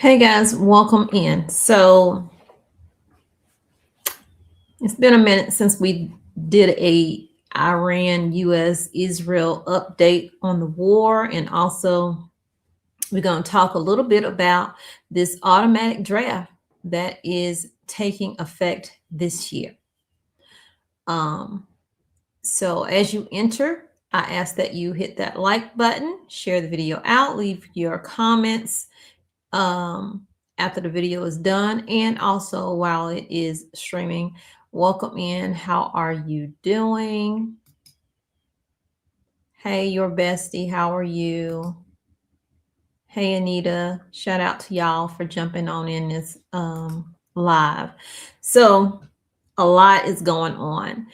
Hey guys, welcome in. So it's been a minute since we did a Iran, US, Israel update on the war, and also we're going to talk a little bit about this automatic draft that is taking effect this year. Um, so as you enter, I ask that you hit that like button, share the video out, leave your comments um, after the video is done, and also while it is streaming. Welcome in. How are you doing? Hey, your bestie, how are you? Hey, Anita. Shout out to y'all for jumping on in this live. So, a lot is going on.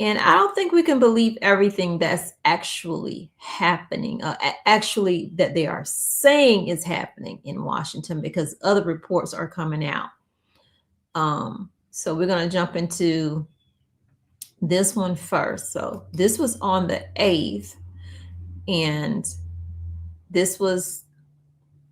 And I don't think we can believe everything that's actually happening, actually, that they are saying is happening in Washington because other reports are coming out. So we're going to jump into this one first. So this was on the 8th, and this was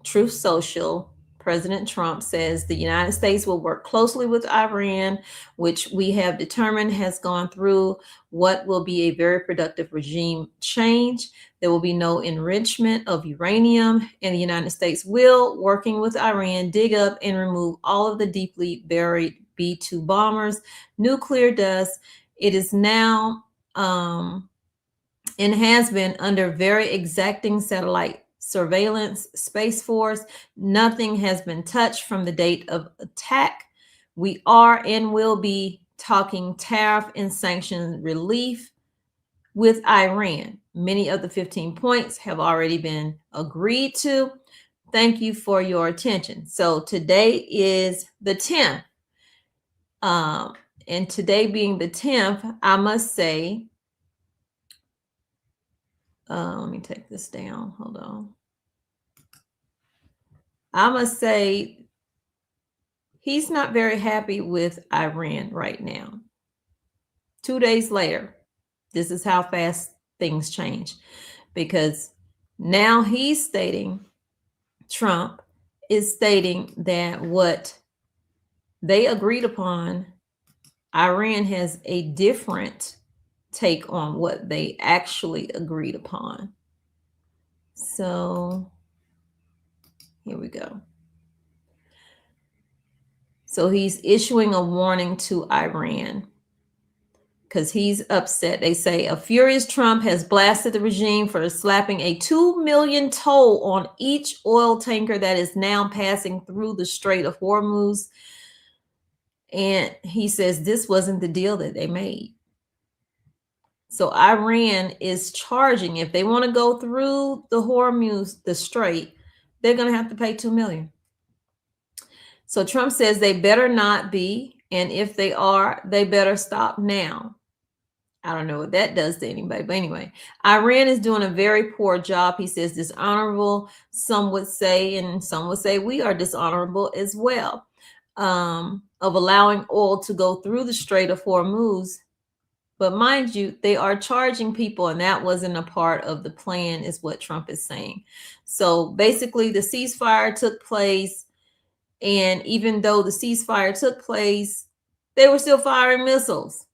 Truth Social. President Trump says the United States will work closely with Iran, which we have determined has gone through what will be a very productive regime change. There will be no enrichment of uranium, and the United States will, working with Iran, dig up and remove all of the deeply buried B-2 bombers, nuclear dust. It is now and has been under very exacting satellite surveillance Space Force. Nothing has been touched from the date of attack. We are and will be talking tariff and sanction relief with Iran. Many of the 15 points have already been agreed to. Thank you for your attention. So today is the 10th. And today being the 10th, I must say, let me take this down. Hold on. I must say, he's not very happy with Iran right now. 2 days later, this is how fast things change, because now he's stating, Trump is stating that what they agreed upon, Iran has a different take on what they actually agreed upon. So here we go. So he's issuing a warning to Iran because he's upset. They say a furious Trump has blasted the regime for slapping a 2 million toll on each oil tanker that is now passing through the Strait of Hormuz. And he says this wasn't the deal that they made. So Iran is charging, if they want to go through the Hormuz, the Strait, they're going to have to pay 2 million. So Trump says they better not be, and if they are, they better stop now. I don't know what that does to anybody, but anyway, Iran is doing a very poor job. He says dishonorable, some would say, and some would say we are dishonorable as well, of allowing oil to go through the Strait of Hormuz. But mind you, they are charging people, and that wasn't a part of the plan, is what Trump is saying. So basically, the ceasefire took place, and even though the ceasefire took place, they were still firing missiles.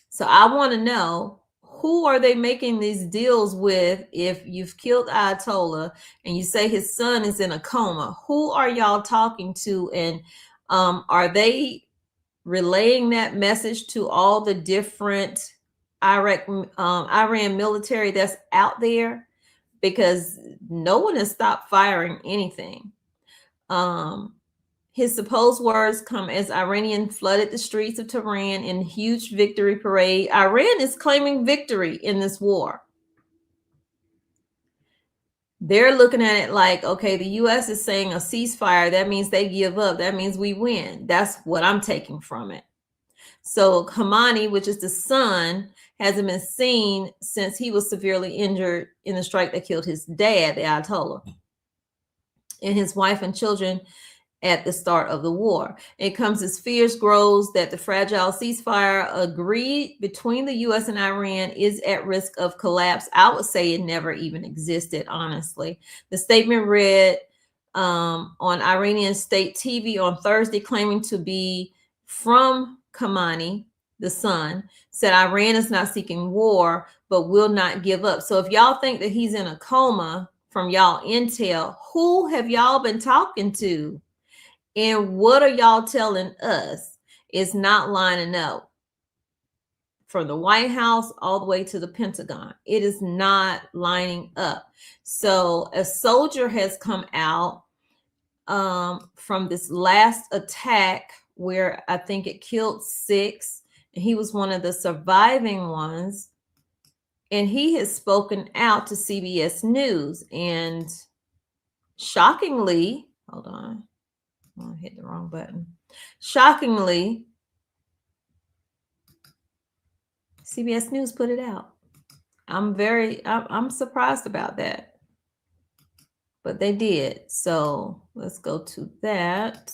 So I want to know, who are they making these deals with? If you've killed Ayatollah and you say his son is in a coma, who are y'all talking to? And are they relaying that message to all the different Iran military that's out there? Because no one has stopped firing anything. His supposed words come as Iranian flooded the streets of Tehran in huge victory parade. Iran is claiming victory in this war. They're looking at it like, okay, the U.S. is saying a ceasefire. That means they give up. That means we win. That's what I'm taking from it. So Khamenei, which is the son, hasn't been seen since he was severely injured in the strike that killed his dad, the Ayatollah, and his wife and children at the start of the war. It comes as fears grows that the fragile ceasefire agreed between the U.S. and Iran is at risk of collapse. I would say it never even existed, honestly. The statement read, on Iranian state TV on Thursday, claiming to be from Khamenei, the son, said Iran is not seeking war, but will not give up. So if y'all think that he's in a coma from y'all intel, who have y'all been talking to? And what are y'all telling us is not lining up? From the White House all the way to the Pentagon, it is not lining up. So a soldier has come out from this last attack where I think it killed 6, and he was one of the surviving ones, and he has spoken out to CBS News. And shockingly, hold on, I hit the wrong button. Shockingly, CBS News put it out. I'm surprised about that, but they did. So let's go to that.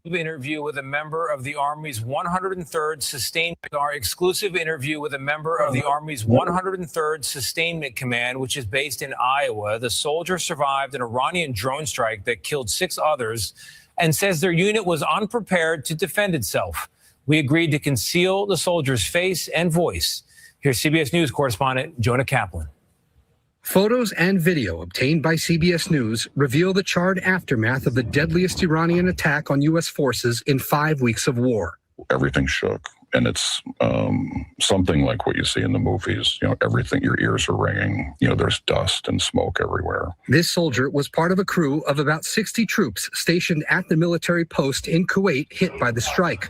Interview with a member of the Army's 103rd Sustainment, our exclusive interview with a member of the Army's 103rd Sustainment Command, which is based in Iowa. The soldier survived an Iranian drone strike that killed 6 others and says their unit was unprepared to defend itself. We agreed to conceal the soldier's face and voice. Here's CBS News correspondent Jonah Kaplan. Photos and video obtained by CBS News reveal the charred aftermath of the deadliest Iranian attack on U.S. forces in 5 weeks of war. Everything shook, and it's something like what you see in the movies. You know, everything, your ears are ringing. You know, there's dust and smoke everywhere. This soldier was part of a crew of about 60 troops stationed at the military post in Kuwait hit by the strike.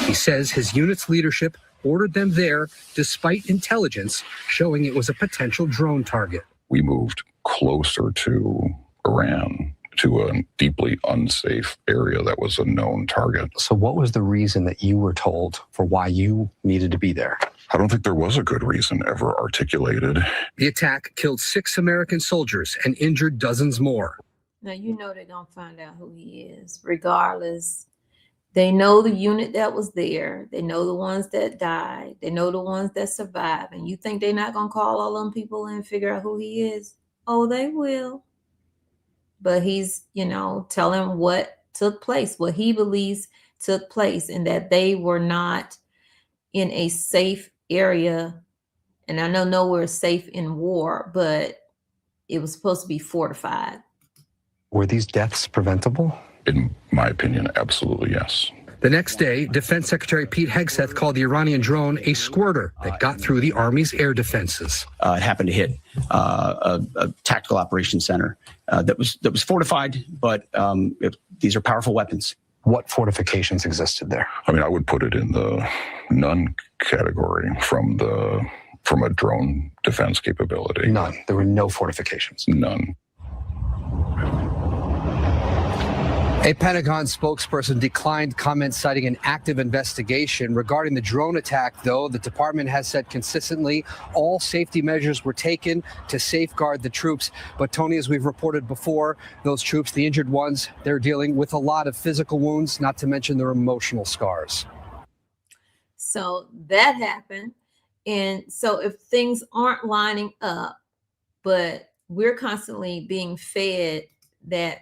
He says his unit's leadership ordered them there despite intelligence showing it was a potential drone target. We moved closer to Iran, to a deeply unsafe area that was a known target. So what was the reason that you were told for why you needed to be there? I don't think there was a good reason ever articulated. The attack killed 6 American soldiers and injured dozens more. Now, you know they're going to find out who he is, regardless. They know the unit that was there. They know the ones that died. They know the ones that survived. And you think they're not going to call all them people and figure out who he is? Oh, they will. But he's, telling what took place, what he believes took place, and that they were not in a safe area. And I know nowhere is safe in war, but it was supposed to be fortified. Were these deaths preventable? In my opinion, absolutely yes. The next day, Defense Secretary Pete Hegseth called the Iranian drone a squirter that got through the Army's air defenses. It happened to hit a tactical operations center that was fortified, but these are powerful weapons. What fortifications existed there? I mean, I would put it in the none category from a drone defense capability. None. There were no fortifications. None. A Pentagon spokesperson declined comments citing an active investigation regarding the drone attack, though the department has said consistently all safety measures were taken to safeguard the troops. But Tony, as we've reported before, those troops, the injured ones, they're dealing with a lot of physical wounds, not to mention their emotional scars. So that happened. And so if things aren't lining up, but we're constantly being fed that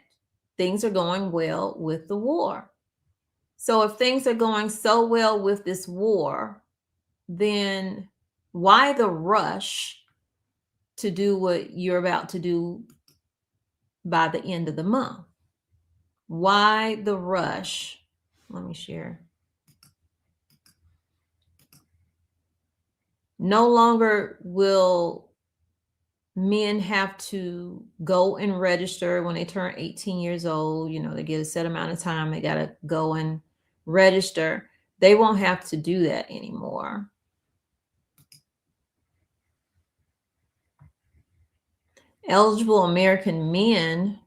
things are going well with the war. So if things are going so well with this war, then why the rush to do what you're about to do by the end of the month? Why the rush? Let me share. No longer will men have to go and register when they turn 18 years old. They get a set amount of time. They got to go and register. They won't have to do that anymore. Eligible American men.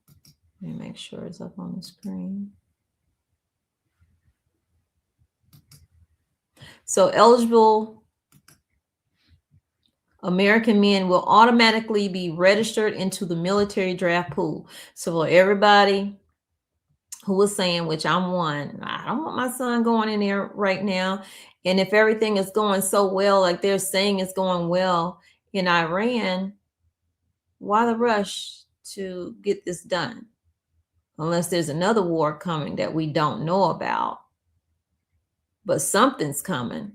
Let me make sure it's up on the screen. So eligible American men will automatically be registered into the military draft pool. So for everybody who was saying, which I'm one, I don't want my son going in there right now. And if everything is going so well, like they're saying it's going well, in Iran, why the rush to get this done? Unless there's another war coming that we don't know about. But something's coming.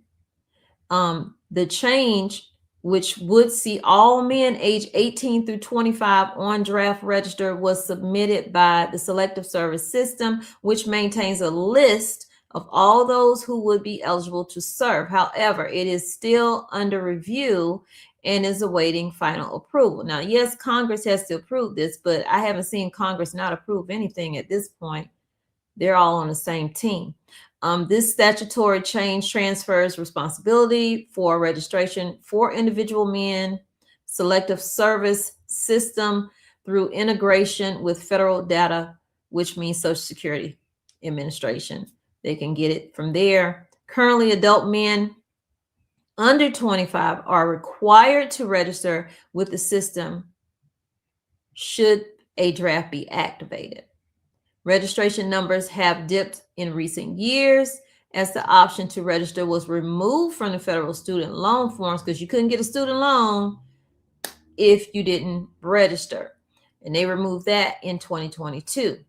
The change, which would see all men age 18 through 25 on draft register, was submitted by the Selective Service System, which maintains a list of all those who would be eligible to serve. However, it is still under review and is awaiting final approval. Now, yes, Congress has to approve this, but I haven't seen Congress not approve anything at this point. They're all on the same team. This statutory change transfers responsibility for registration for individual men, Selective Service System through integration with federal data, which means Social Security Administration. They can get it from there. Currently, adult men under 25 are required to register with the system should a draft be activated. Registration numbers have dipped in recent years as the option to register was removed from the federal student loan forms, because you couldn't get a student loan if you didn't register. And they removed that in 2022.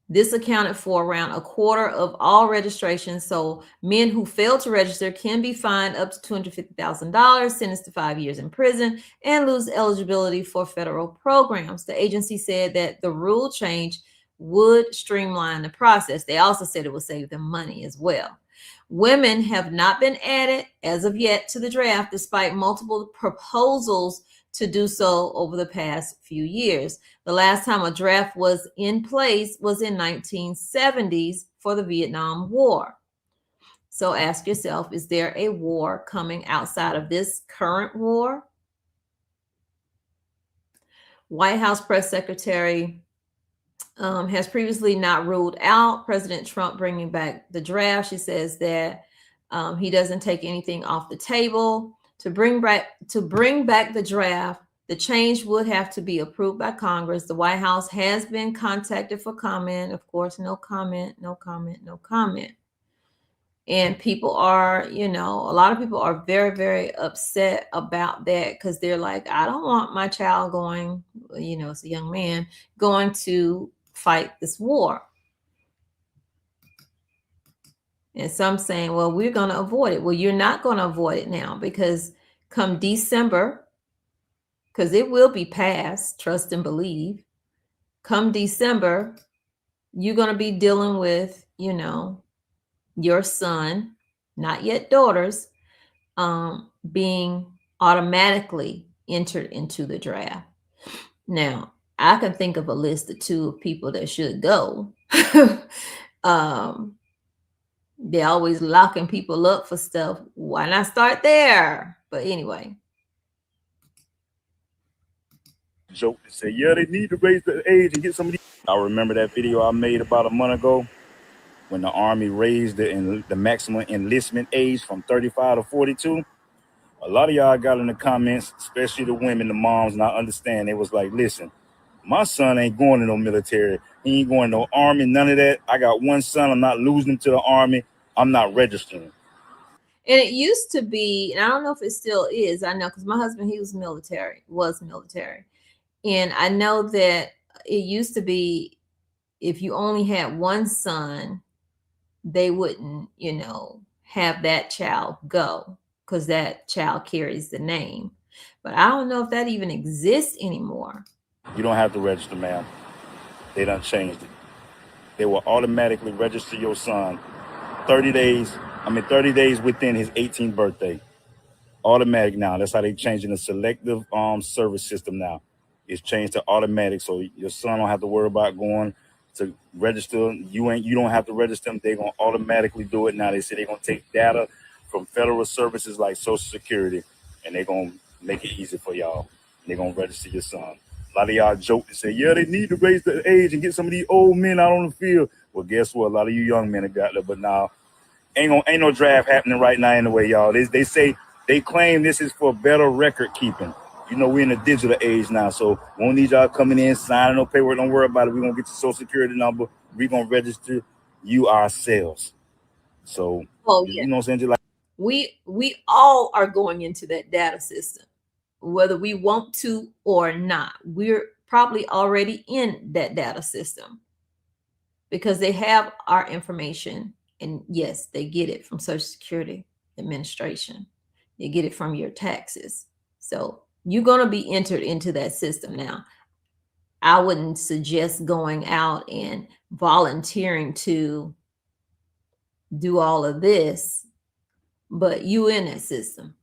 This accounted for around a quarter of all registrations. So men who fail to register can be fined up to $250,000, sentenced to 5 years in prison, and lose eligibility for federal programs. The agency said that the rule change would streamline the process. They also said it would save them money as well. Women have not been added as of yet to the draft, despite multiple proposals to do so over the past few years. The last time a draft was in place was in 1970s for the Vietnam War. So ask yourself, is there a war coming outside of this current war? White House press secretary has previously not ruled out President Trump bringing back the draft. She says that he doesn't take anything off the table. To bring back the draft, the change would have to be approved by Congress. The White House has been contacted for comment. Of course, no comment, no comment, no comment. And people are, a lot of people are very, very upset about that, because they're like, I don't want my child going, it's a young man, going to fight this war. And some saying, well, we're going to avoid it. Well, you're not going to avoid it now, because come December, because it will be passed, trust and believe, come December, you're going to be dealing with, your son, not yet daughters, being automatically entered into the draft. Now, I can think of a list of 2 of people that should go. They're always locking people up for stuff. Why not start there? But anyway. Joke to say, yeah, they need to raise the age and get some of these. I remember that video I made about a month ago when the Army raised the maximum enlistment age from 35 to 42. A lot of y'all got in the comments, especially the women, the moms, not understand. It was like, listen, my son ain't going to no military. He ain't going to no Army, none of that. I got one son. I'm not losing him to the Army. I'm not registering. And it used to be, and I don't know if it still is. I know because my husband, he was military. And I know that it used to be if you only had one son, they wouldn't, have that child go, because that child carries the name. But I don't know if that even exists anymore. You don't have to register, ma'am. They done changed it. They will automatically register your son 30 days within his 18th birthday. Automatic now. That's how they changing the selective service system now. It's changed to automatic, so your son don't have to worry about going to register. You don't have to register them. They're gonna automatically do it now. They say they're gonna take data from federal services like Social Security, and they're gonna make it easy for y'all. They're gonna register your son. A lot of y'all joke and say, yeah, they need to raise the age and get some of these old men out on the field. Well, guess what? A lot of you young men have got there, but now ain't no draft happening right now anyway, y'all. They claim this is for better record keeping. We're in a digital age now, so we won't need y'all coming in, signing no paperwork. Don't worry about it. We're going to get your Social Security number. We're going to register you ourselves. So, oh, yeah. You know what I'm saying? We all are going into that data system, whether we want to or not. We're probably already in that data system because they have our information. And yes, they get it from Social Security Administration. They get it from your taxes. So you're going to be entered into that system now. I wouldn't suggest going out and volunteering to do all of this, but you in that system.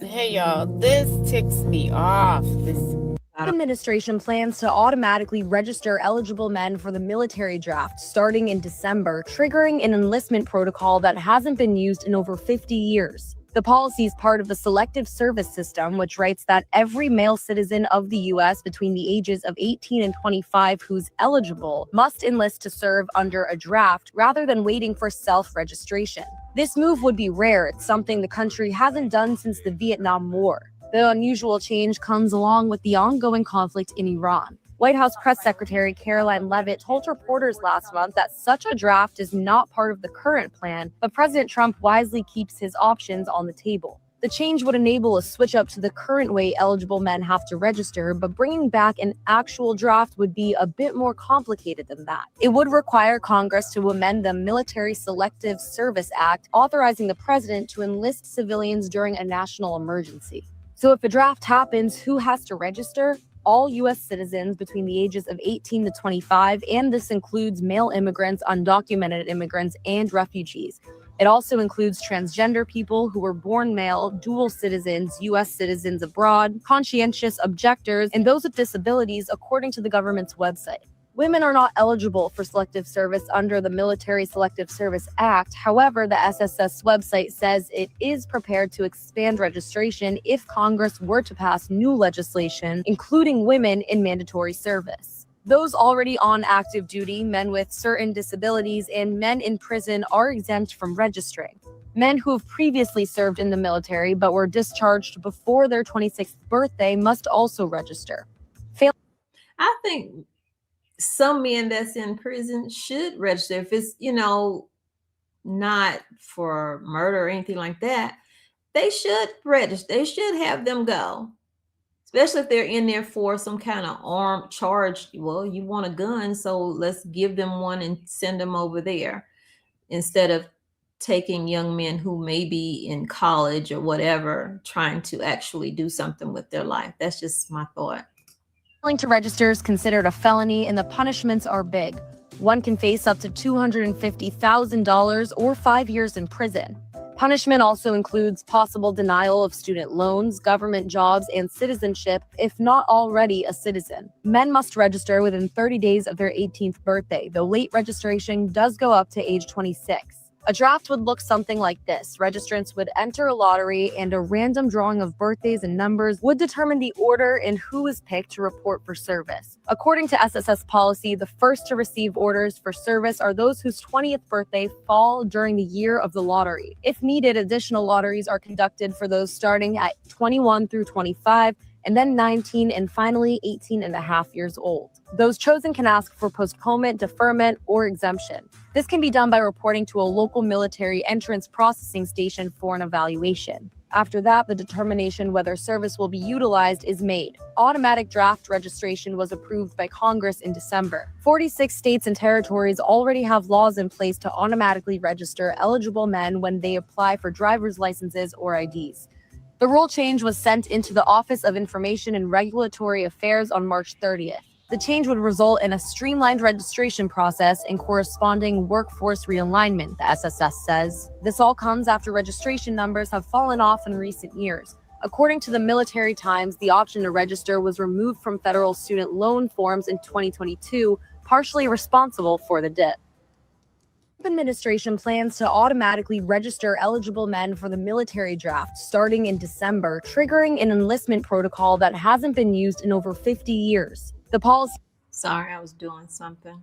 Hey y'all, this ticks me off. The administration plans to automatically register eligible men for the military draft starting in December, triggering an enlistment protocol that hasn't been used in over 50 years. The policy is part of the selective service system, which writes that every male citizen of the U.S. between the ages of 18 and 25 who's eligible must enlist to serve under a draft rather than waiting for self-registration. This move would be rare. It's something the country hasn't done since the Vietnam War. The unusual change comes along with the ongoing conflict in Iran. White House Press Secretary Caroline Leavitt told reporters last month that such a draft is not part of the current plan, but President Trump wisely keeps his options on the table. The change would enable a switch up to the current way eligible men have to register, but bringing back an actual draft would be a bit more complicated than that. It would require Congress to amend the Military Selective Service Act, authorizing the president to enlist civilians during a national emergency. So if a draft happens, who has to register? All U.S. citizens between the ages of 18 to 25, and this includes male immigrants, undocumented immigrants, and refugees. It also includes transgender people who were born male, dual citizens, U.S. citizens abroad, conscientious objectors, and those with disabilities, according to the government's website. Women are not eligible for selective service under the Military Selective Service Act. However, the SSS website says it is prepared to expand registration if Congress were to pass new legislation, including women in mandatory service. Those already on active duty, men with certain disabilities, and men in prison are exempt from registering. Men who have previously served in the military but were discharged before their 26th birthday must also register. I think some men that's in prison should register if it's, not for murder or anything like that. They should register. They should have them go, especially if they're in there for some kind of armed charge. Well, you want a gun, so let's give them one and send them over there instead of taking young men who may be in college or whatever, trying to actually do something with their life. That's just my thought. Failing to register is considered a felony, and the punishments are big. One can face up to $250,000 or 5 years in prison. Punishment also includes possible denial of student loans, government jobs, and citizenship if not already a citizen. Men must register within 30 days of their 18th birthday, though late registration does go up to age 26. A draft would look something like this. Registrants would enter a lottery, and a random drawing of birthdays and numbers would determine the order and who is picked to report for service. According to SSS policy, the first to receive orders for service are those whose 20th birthday fall during the year of the lottery. If needed, additional lotteries are conducted for those starting at 21 through 25, and then 19, and finally 18 and a half years old. Those chosen can ask for postponement, deferment, or exemption. This can be done by reporting to a local military entrance processing station for an evaluation. After that, the determination whether service will be utilized is made. Automatic draft registration was approved by Congress in December. 46 states and territories already have laws in place to automatically register eligible men when they apply for driver's licenses or IDs. The rule change was sent into the Office of Information and Regulatory Affairs on March 30th. The change would result in a streamlined registration process and corresponding workforce realignment, the SSS says. This all comes after registration numbers have fallen off in recent years. According to the Military Times, the option to register was removed from federal student loan forms in 2022, partially responsible for the dip. The administration plans to automatically register eligible men for the military draft starting in December, triggering an enlistment protocol that hasn't been used in over 50 years. The policy. Sorry, I was doing something.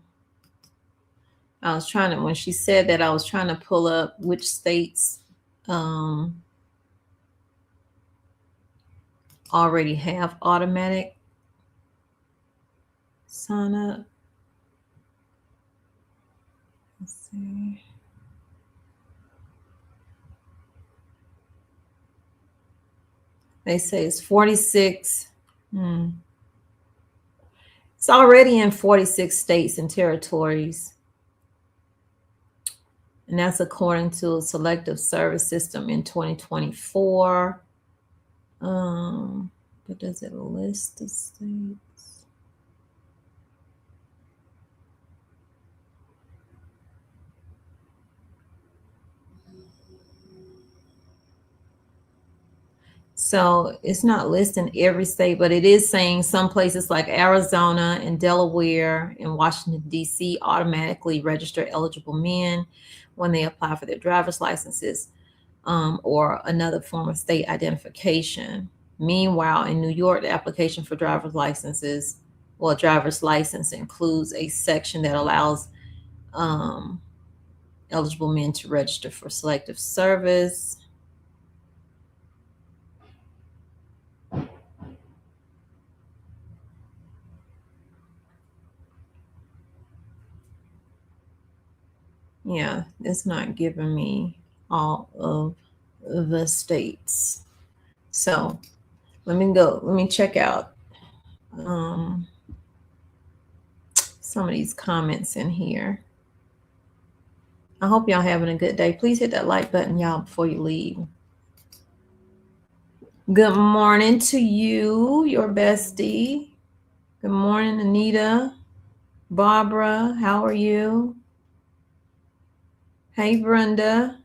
I was trying to, when she said that, I was trying to pull up which states already have automatic sign up. Let's see. They say it's 46. It's already in 46 states and territories. And that's according to a selective service system in 2024. But does it list the states? So it's not listing every state, but it is saying some places like Arizona and Delaware and Washington, D.C. automatically register eligible men when they apply for their driver's licenses or another form of state identification. Meanwhile, in New York, the application for driver's license includes a section that allows eligible men to register for selective service. Yeah, it's not giving me all of the states. So let me check out some of these comments in here. I hope y'all having a good day. Please hit that like button, y'all, before you leave. Good morning to you, your bestie. Good morning, Anita. Barbara, how are you? Hey, Brenda.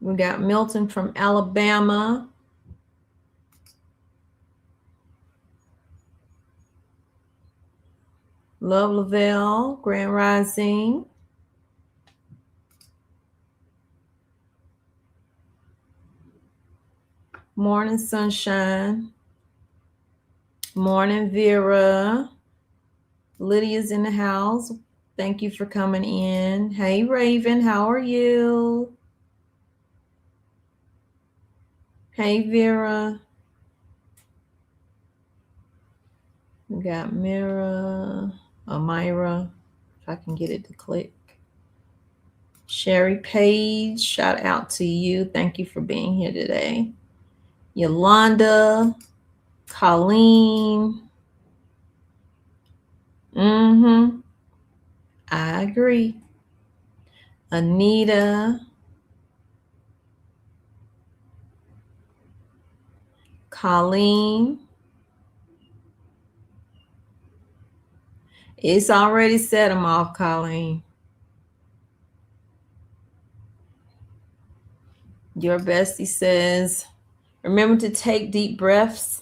We got Milton from Alabama. Love Lavelle, Grand Rising. Morning, Sunshine. Morning, Vera. Lydia's in the house. Thank you for coming in. Hey, Raven, how are you? Hey, Vera. We got Myra, if I can get it to click. Sherry Page, shout out to you. Thank you for being here today. Yolanda, Colleen. I agree. Anita. Colleen. It's already set them off, Colleen. Your bestie says, remember to take deep breaths.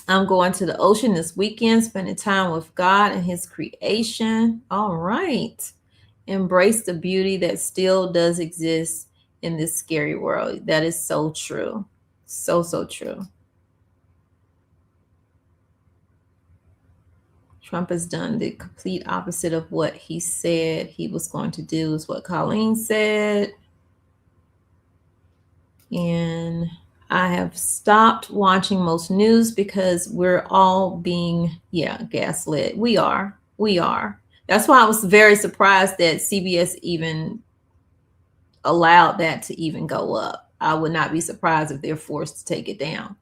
I'm going to the ocean this weekend, spending time with God and his creation. All right. Embrace the beauty that still does exist in this scary world. That is so true. So, so true. Trump has done the complete opposite of what he said he was going to do, is what Colleen said. And I have stopped watching most news because we're all being, gaslit. We are. That's why I was very surprised that CBS even allowed that to even go up. I would not be surprised if they're forced to take it down.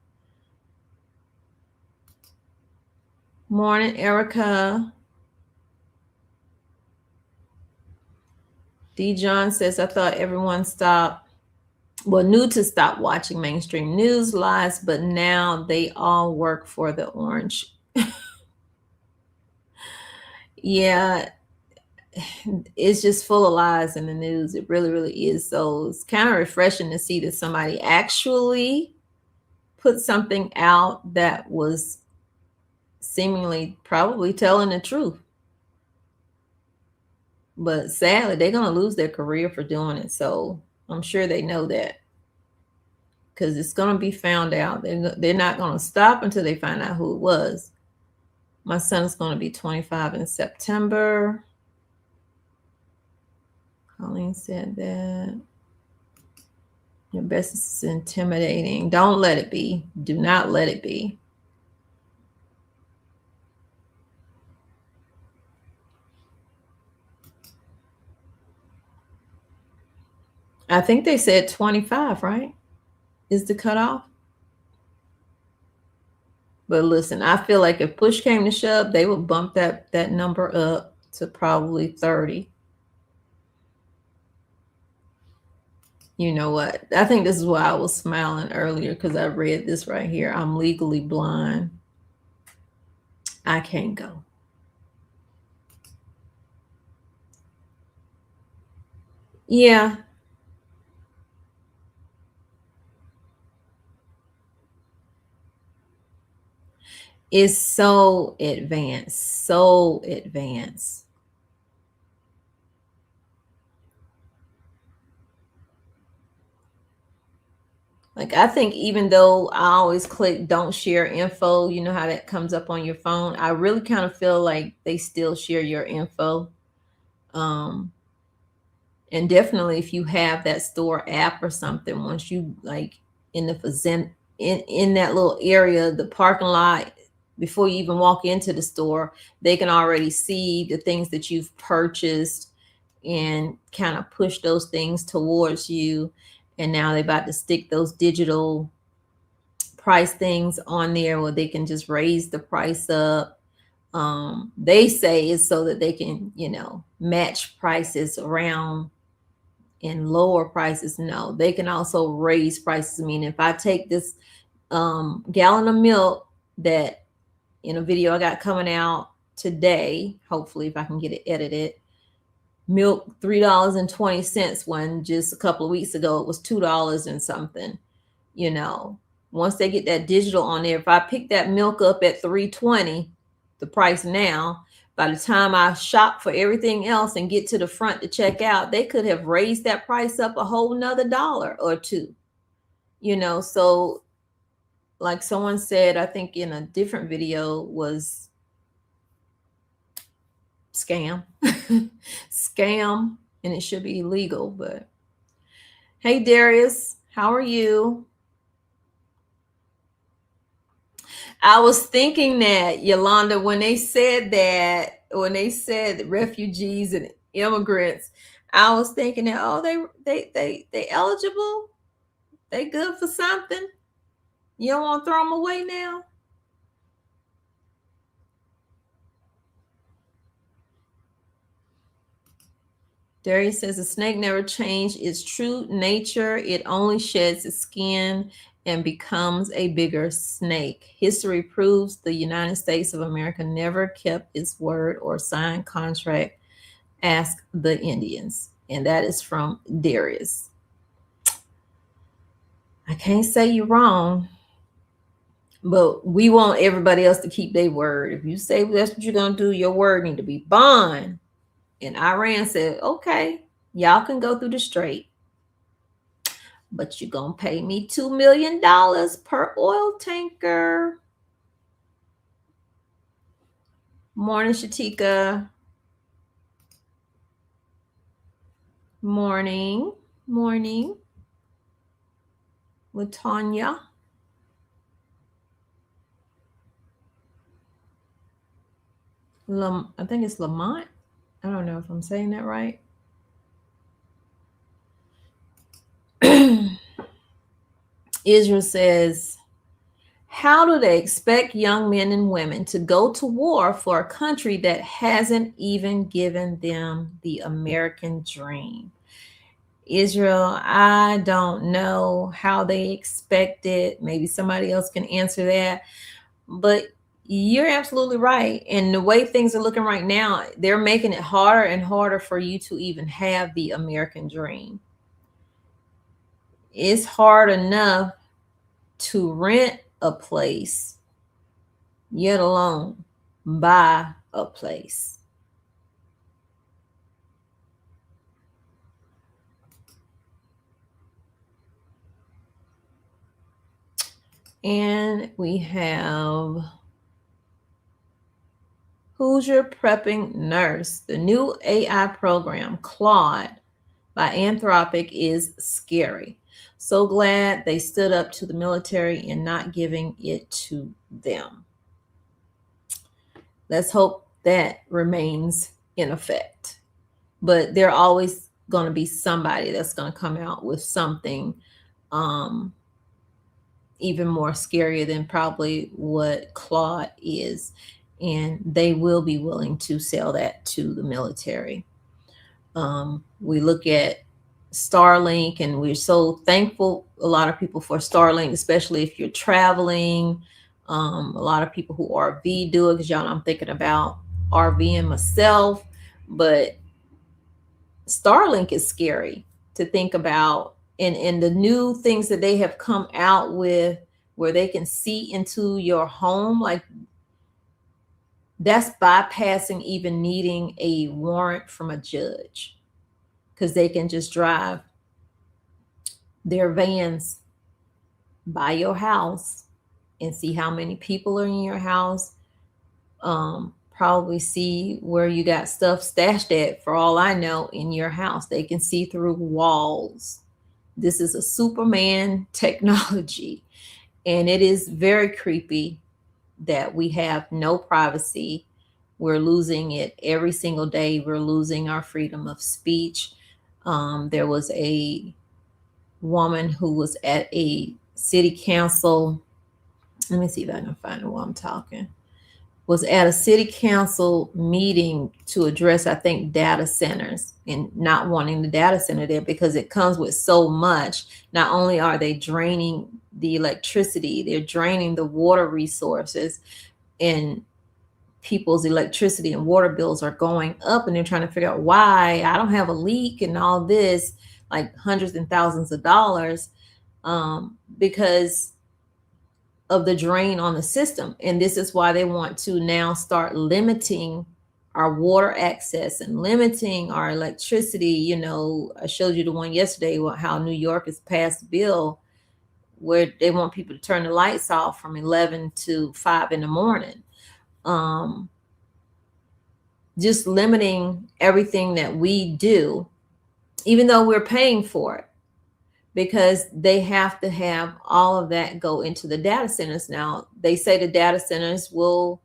Morning, Erica. D. John says, I thought everyone knew to stop watching mainstream news lies, but now they all work for the orange. Yeah, it's just full of lies in the news. It really, really is. So it's kind of refreshing to see that somebody actually put something out that was seemingly probably telling the truth. But sadly, they're going to lose their career for doing it. So I'm sure they know that, because it's going to be found out. They're not going to stop until they find out who it was. My son's going to be 25 in September. Colleen said that. Your business is intimidating. Don't let it be. Do not let it be. I think they said 25, right? Is the cutoff. But listen, I feel like if push came to shove, they would bump that number up to probably 30. You know what? I think this is why I was smiling earlier, because I read this right here. I'm legally blind. I can't go. Yeah. It's so advanced, so advanced. Like, I think even though I always click don't share info, you know how that comes up on your phone, I really kind of feel like they still share your info. And definitely if you have that store app or something, once you like in the in that little area, the parking lot, before you even walk into the store, they can already see the things that you've purchased and kind of push those things towards you. And now they're about to stick those digital price things on there where they can just raise the price up. They say it's so that they can, match prices around and lower prices. No, they can also raise prices. I mean, if I take this gallon of milk that in a video I got coming out today, hopefully if I can get it edited, milk $3.20, when just a couple of weeks ago it was $2 and something. Once they get that digital on there, if I pick that milk up at $3.20, the price now, by the time I shop for everything else and get to the front to check out, they could have raised that price up a whole nother $1 or $2. So like someone said, I think in a different video, was scam. Scam, and it should be illegal. But hey, Darius, how are you? I was thinking that, Yolanda, when they said refugees and immigrants, I was thinking that, oh, they eligible, they good for something. You don't want to throw them away now? Darius says the snake never changed its true nature. It only sheds its skin and becomes a bigger snake. History proves the United States of America never kept its word or signed contract. Ask the Indians. And that is from Darius. I can't say you're wrong, but we want everybody else to keep their word. If you say that's what you're going to do, your word need to be bond. And Iran said, okay, y'all can go through the strait, but you're going to pay me $2 million per oil tanker. Morning, Shatika. Morning. Latanya. I think it's Lamont. I don't know if I'm saying that right. Israel says, how do they expect young men and women to go to war for a country that hasn't even given them the American dream? Israel, I don't know how they expect it. Maybe somebody else can answer that. But you're absolutely right. And the way things are looking right now, they're making it harder and harder for you to even have the American dream. It's hard enough to rent a place, yet alone buy a place. And we have Who's Your Prepping Nurse? The new AI program, Claude, by Anthropic, is scary. So glad they stood up to the military and not giving it to them. Let's hope that remains in effect. But they're always going to be somebody that's going to come out with something even more scarier than probably what Claude is. And they will be willing to sell that to the military. We look at Starlink, and we're so thankful, a lot of people, for Starlink, especially if you're traveling. A lot of people who RV do it, because y'all know I'm thinking about RVing myself. But Starlink is scary to think about. And the new things that they have come out with, where they can see into your home, like that's bypassing even needing a warrant from a judge, because they can just drive their vans by your house and see how many people are in your house. Probably see where you got stuff stashed at, for all I know, in your house. They can see through walls. This is a Superman technology, and it is very creepy that we have no privacy. We're losing it every single day. We're losing our freedom of speech. There was a woman who was at a city council. Let me see if I can find it while I'm talking. Was at a city council meeting to address, I think, data centers, and not wanting the data center there because it comes with so much. Not only are they draining the electricity, they're draining the water resources, and people's electricity and water bills are going up, and they're trying to figure out why. I don't have a leak and all this, like hundreds and thousands of dollars, because of the drain on the system. And this is why they want to now start limiting our water access and limiting our electricity. You know, I showed you the one yesterday, how New York has passed a bill where they want people to turn the lights off from 11 to 5 in the morning. Just limiting everything that we do, even though we're paying for it, because they have to have all of that go into the data centers. Now, they say the data centers will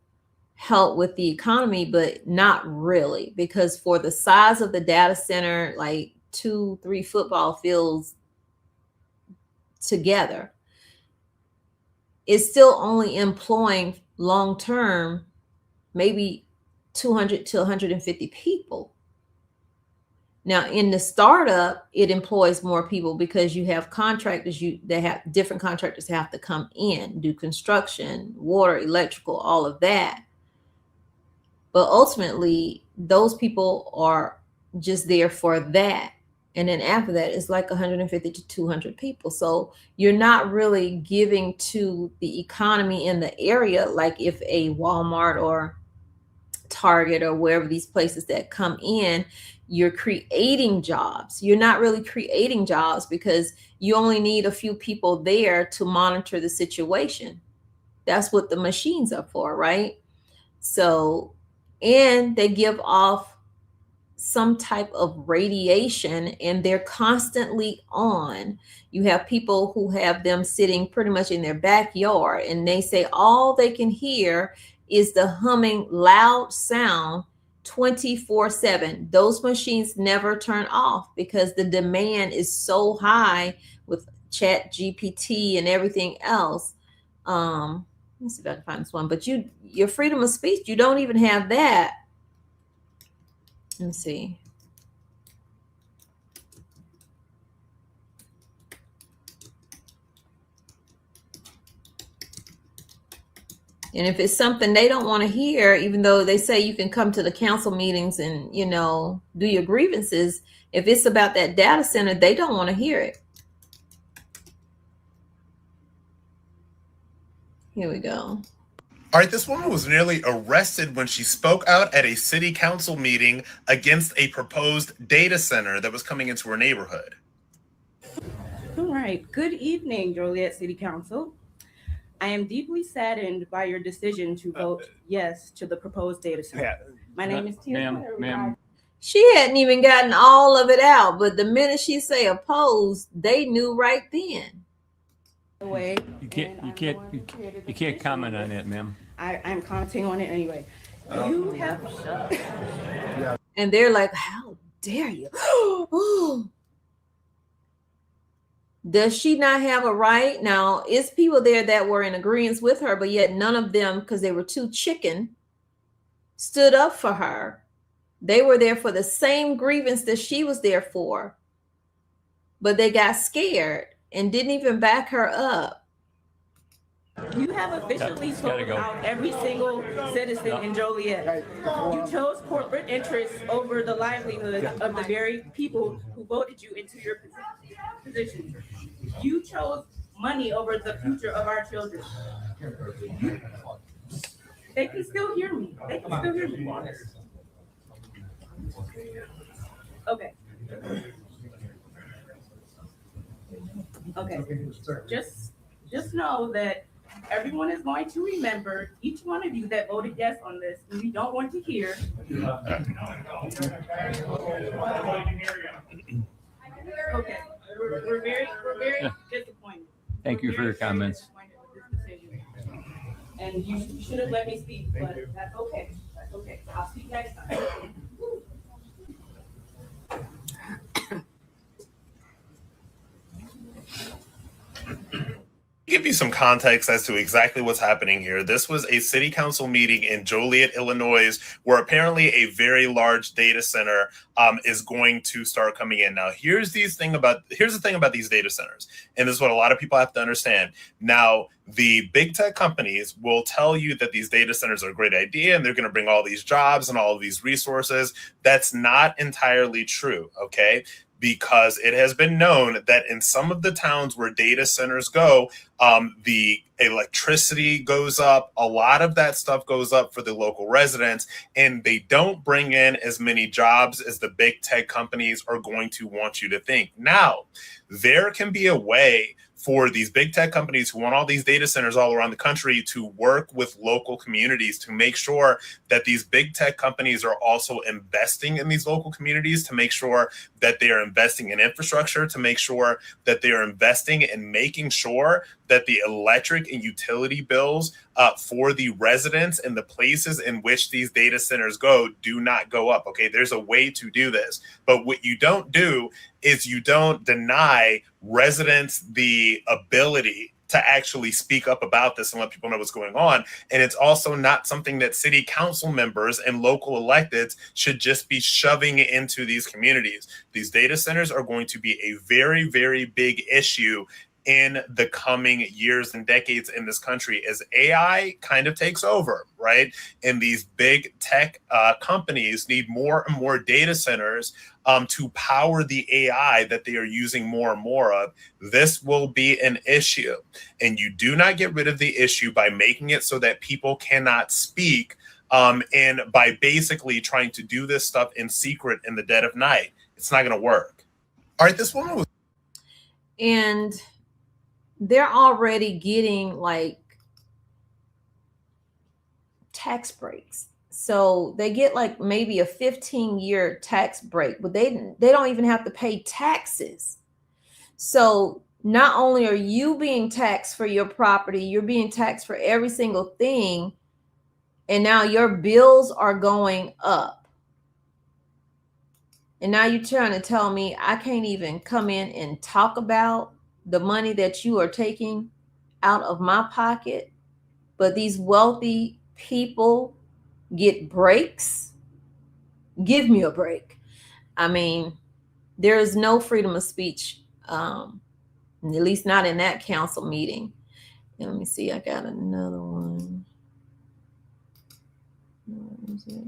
help with the economy, but not really, because for the size of the data center, like 2-3 football fields together, it's still only employing long-term, maybe 200 to 150 people. Now, in the startup, it employs more people because you have contractors. They have different contractors have to come in, do construction, water, electrical, all of that. But ultimately, those people are just there for that. And then after that, it's like 150 to 200 people. So you're not really giving to the economy in the area, like if a Walmart or Target or wherever these places that come in, you're creating jobs. You're not really creating jobs because you only need a few people there to monitor the situation. That's what the machines are for, right? So, and they give off some type of radiation, and they're constantly on. You have people who have them sitting pretty much in their backyard, and they say all they can hear is the humming loud sound 24/7. Those machines never turn off because the demand is so high with Chat GPT and everything else. Let me see if I can find this one. But your freedom of speech, you don't even have that. Let me see. And if it's something they don't want to hear, even though they say you can come to the council meetings and, you know, do your grievances, if it's about that data center, they don't want to hear it. Here we go. All right, this woman was nearly arrested when she spoke out at a city council meeting against a proposed data center that was coming into her neighborhood. All right. Good evening, Joliet City Council. I am deeply saddened by your decision to vote yes to the proposed data center. My name is Tia. Ma'am. She hadn't even gotten all of it out, but the minute she say opposed, they knew right then. You can't comment on that, ma'am. I'm commenting on it anyway. You have and they're like, how dare you? Does she not have a right? Now, it's people there that were in agreement with her, but yet none of them, because they were too chicken, stood up for her. They were there for the same grievance that she was there for, but they got scared and didn't even back her up. You have officially sold out every single citizen in Joliet. You chose corporate interests over the livelihood of the very people who voted you into your position. You chose money over the future of our children. They can still hear me. They can still hear me. Okay. Okay. Just know that everyone is going to remember each one of you that voted yes on this, and we don't want to hear. Okay, we're very disappointed. Thank you for your comments. And you should have let me speak, but that's okay. That's okay. I'll speak next time. Give you some context as to exactly what's happening here. This was a city council meeting in Joliet, Illinois, where apparently a very large data center is going to start coming in. Now, here's the thing about these data centers, and this is what a lot of people have to understand. Now, the big tech companies will tell you that these data centers are a great idea and they're going to bring all these jobs and all of these resources. That's not entirely true, okay? Because it has been known that in some of the towns where data centers go, the electricity goes up. A lot of that stuff goes up for the local residents, and they don't bring in as many jobs as the big tech companies are going to want you to think. Now, there can be a way for these big tech companies who want all these data centers all around the country to work with local communities to make sure that these big tech companies are also investing in these local communities, to make sure that they are investing in infrastructure, to make sure that they are investing in making sure that the electric and utility bills for the residents and the places in which these data centers go do not go up. Okay, there's a way to do this. But what you don't do is you don't deny residents the ability to actually speak up about this and let people know what's going on. And it's also not something that city council members and local electeds should just be shoving into these communities. These data centers are going to be a very, very big issue in the coming years and decades in this country as AI kind of takes over, right? And these big tech companies need more and more data centers to power the AI that they are using more and more of. This will be an issue. And you do not get rid of the issue by making it so that people cannot speak and by basically trying to do this stuff in secret in the dead of night. It's not going to work. All right, this woman was... And they're already getting like tax breaks. So they get like maybe a 15-year tax break, but they don't even have to pay taxes. So not only are you being taxed for your property, you're being taxed for every single thing. And now your bills are going up. And now you're trying to tell me I can't even come in and talk about the money that you are taking out of my pocket, but these wealthy people get breaks? Give me a break. I mean, there is no freedom of speech, at least not in that council meeting. And let me see, I got another one. Where is it?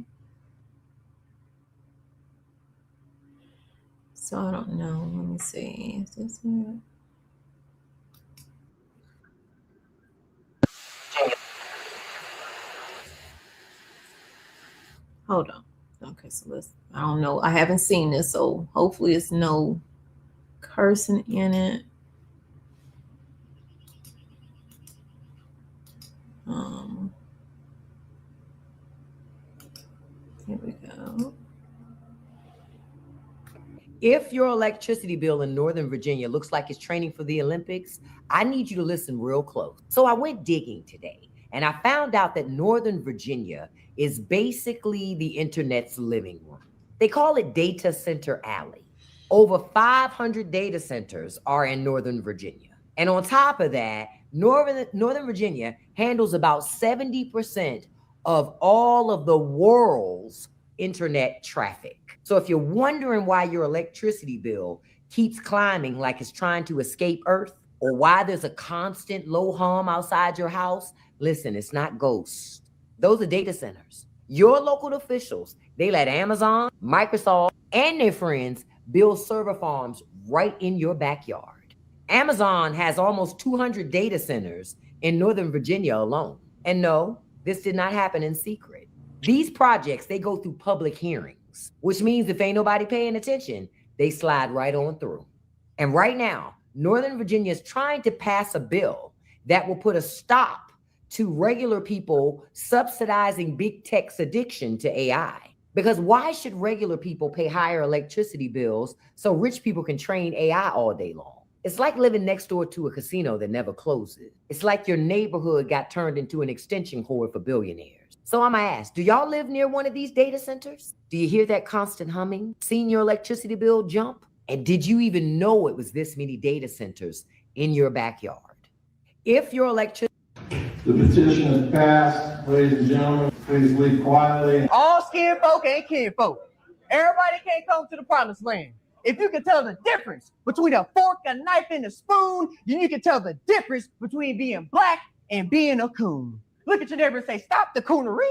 So I don't know. Let me see. Is this it? Hold on. Okay, so I don't know. I haven't seen this, so hopefully it's no cursing in it. Here we go. If your electricity bill in Northern Virginia looks like it's training for the Olympics, I need you to listen real close. So I went digging today, and I found out that Northern Virginia is basically the internet's living room. They call it Data Center Alley. Over 500 data centers are in Northern Virginia. And on top of that, Northern Virginia handles about 70% of all of the world's internet traffic. So if you're wondering why your electricity bill keeps climbing like it's trying to escape Earth, or why there's a constant low hum outside your house, listen, it's not ghosts. Those are data centers. Your local officials, they let Amazon, Microsoft, and their friends build server farms right in your backyard. Amazon has almost 200 data centers in Northern Virginia alone. And no, this did not happen in secret. These projects, they go through public hearings, which means if ain't nobody paying attention, they slide right on through. And right now, Northern Virginia is trying to pass a bill that will put a stop to regular people subsidizing big tech's addiction to AI. Because why should regular people pay higher electricity bills so rich people can train AI all day long? It's like living next door to a casino that never closes. It's like your neighborhood got turned into an extension cord for billionaires. So I'm gonna ask, do y'all live near one of these data centers? Do you hear that constant humming? Seen your electricity bill jump? And did you even know it was this many data centers in your backyard? If your electricity... The petition is passed. Ladies and gentlemen, please leave quietly. All skin folk ain't kin folk. Everybody can't come to the promised land. If you can tell the difference between a fork, a knife, and a spoon, then you can tell the difference between being black and being a coon. Look at your neighbor and say, stop the coonery.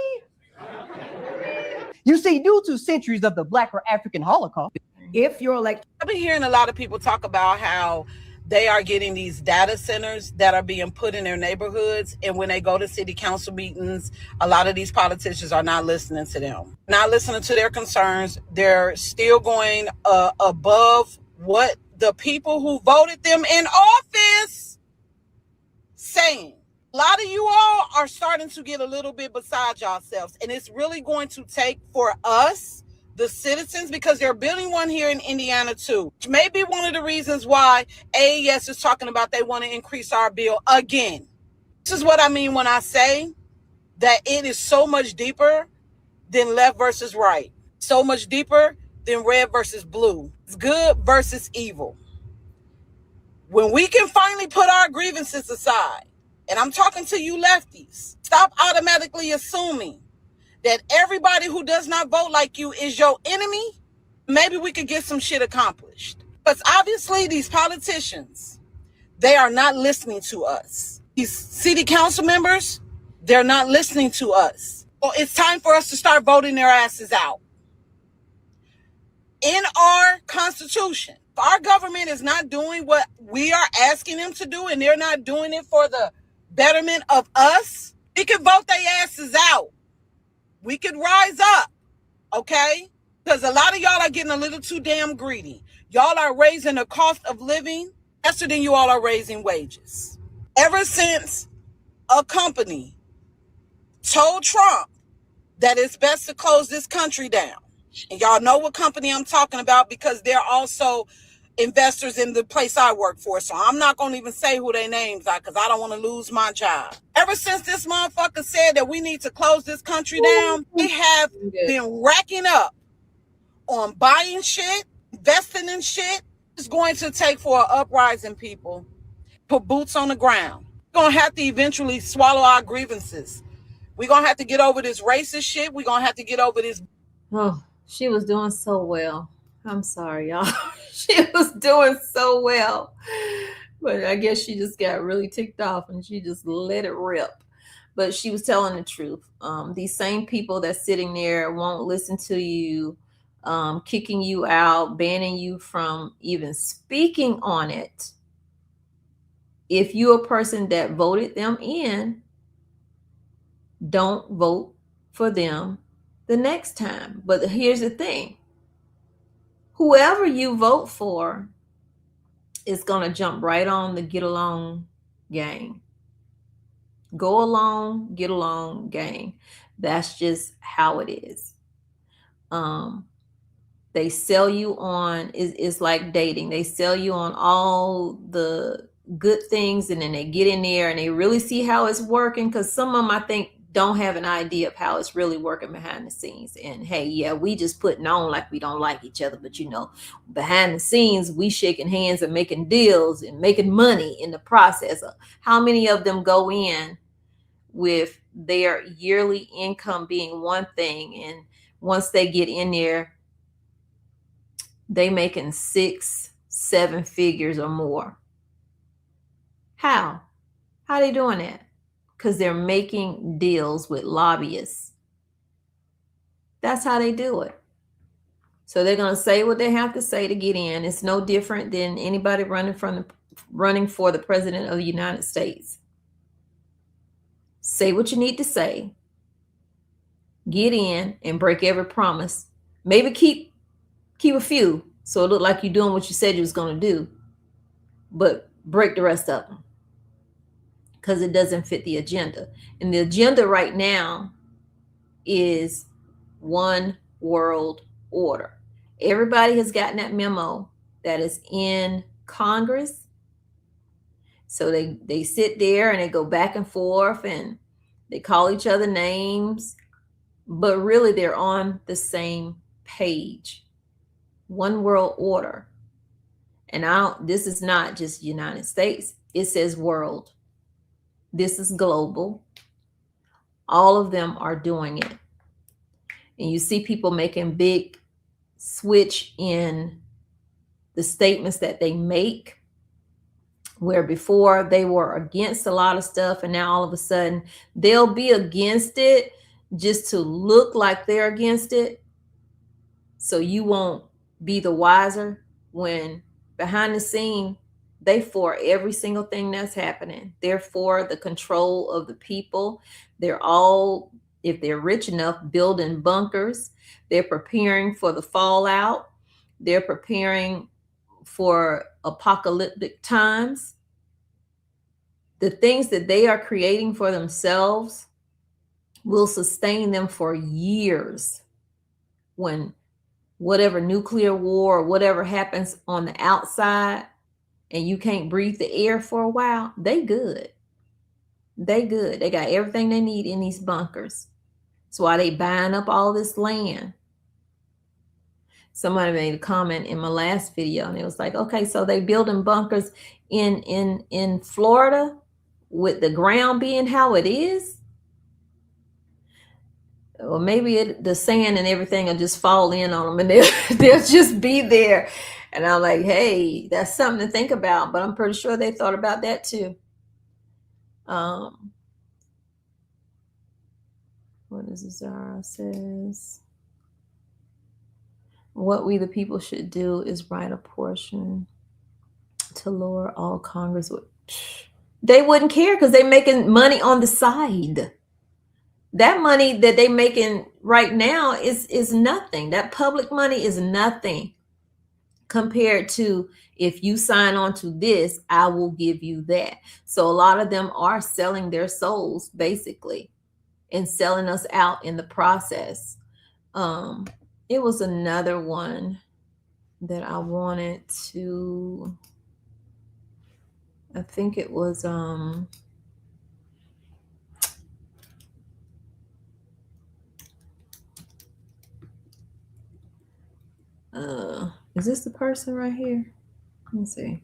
You see, due to centuries of the Black or African Holocaust, if you're like... I've been hearing a lot of people talk about how they are getting these data centers that are being put in their neighborhoods. And when they go to city council meetings, a lot of these politicians are not listening to them, not listening to their concerns. They're still going above what the people who voted them in office saying. A lot of you all are starting to get a little bit beside yourselves. And it's really going to take for us, the citizens, because they're building one here in Indiana too. Which may be one of the reasons why AES is talking about they want to increase our bill again. This is what I mean when I say that it is so much deeper than left versus right. So much deeper than red versus blue. It's good versus evil. When we can finally put our grievances aside, and I'm talking to you lefties, stop automatically assuming that everybody who does not vote like you is your enemy, maybe we could get some shit accomplished. But obviously these politicians, they are not listening to us. These city council members, they're not listening to us. Well, it's time for us to start voting their asses out. In our Constitution, if our government is not doing what we are asking them to do and they're not doing it for the betterment of us, we can vote their asses out. We could rise up, okay? Because a lot of y'all are getting a little too damn greedy. Y'all are raising the cost of living faster than you all are raising wages. Ever since a company told Trump that it's best to close this country down, and y'all know what company I'm talking about because they're also investors in the place I work for. So I'm not going to even say who their names are because I don't want to lose my job. Ever since this motherfucker said that we need to close this country down, we have been racking up on buying shit, investing in shit. It's going to take for an uprising, people. Put boots on the ground. We're going to have to eventually swallow our grievances. We're going to have to get over this racist shit. We're going to have to get over this. Oh, she was doing so well. I'm sorry, y'all. She was doing so well. But I guess she just got really ticked off and she just let it rip. But she was telling the truth. These same people that's sitting there won't listen to you, kicking you out, banning you from even speaking on it. If you're a person that voted them in, don't vote for them the next time. But here's the thing. Whoever you vote for is going to jump right on the get along gang. Go along, get along gang. That's just how it is. They sell you on, it's like dating. They sell you on all the good things and then they get in there and they really see how it's working because some of them, I think, don't have an idea of how it's really working behind the scenes. And hey, yeah, we just putting on like we don't like each other, but you know, behind the scenes, we shaking hands and making deals and making money in the process. How many of them go in with their yearly income being one thing, and once they get in there, they making 6-7 figures or more? How they doing that? Because they're making deals with lobbyists. That's how they do it. So they're going to say what they have to say to get in. It's no different than anybody running for the president of the United States. Say what you need to say. Get in and break every promise. Maybe keep a few, so it look like you're doing what you said you was going to do, but break the rest of them, because it doesn't fit the agenda. And the agenda right now is one world order. Everybody has gotten that memo that is in Congress. So they sit there and they go back and forth and they call each other names, but really they're on the same page. One world order. And this is not just United States. It says world. This is global. All of them are doing it. And you see people making big switch in the statements that they make, where before they were against a lot of stuff, and now all of a sudden they'll be against it just to look like they're against it, so you won't be the wiser, when behind the scene they for every single thing that's happening. They're for the control of the people. They're all, if they're rich enough, building bunkers. They're preparing for the fallout. They're preparing for apocalyptic times. The things that they are creating for themselves will sustain them for years. When whatever nuclear war or whatever happens on the outside and you can't breathe the air for a while, they good. They good. They got everything they need in these bunkers. That's why they buying up all this land. Somebody made a comment in my last video and it was like, okay, so they building bunkers in Florida with the ground being how it is. Or maybe the sand and everything will just fall in on them and they'll just be there. And I'm like, hey, that's something to think about. But I'm pretty sure they thought about that too. What is this? Zara says, what we the people should do is write a portion to lower all Congress. They wouldn't care because they're making money on the side. That money that they're making right now is nothing. That public money is nothing compared to, if you sign on to this, I will give you that. So a lot of them are selling their souls basically and selling us out in the process. It was another one that I wanted to, I think it was is this the person right here? Let me see.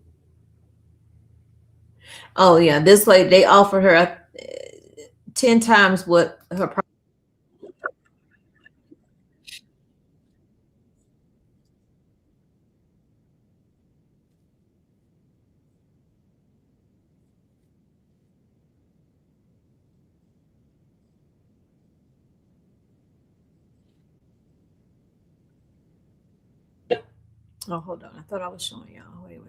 Oh yeah, this lady, they offered her 10 times what her price. Oh, hold on. I thought I was showing y'all. Wait.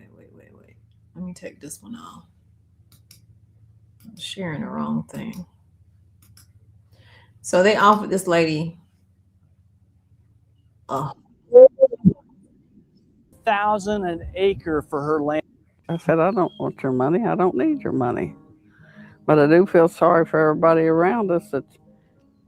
Let me take this one off. I'm sharing the wrong thing. So they offered this lady $1,000 an acre for her land. I said, I don't want your money. I don't need your money. But I do feel sorry for everybody around us that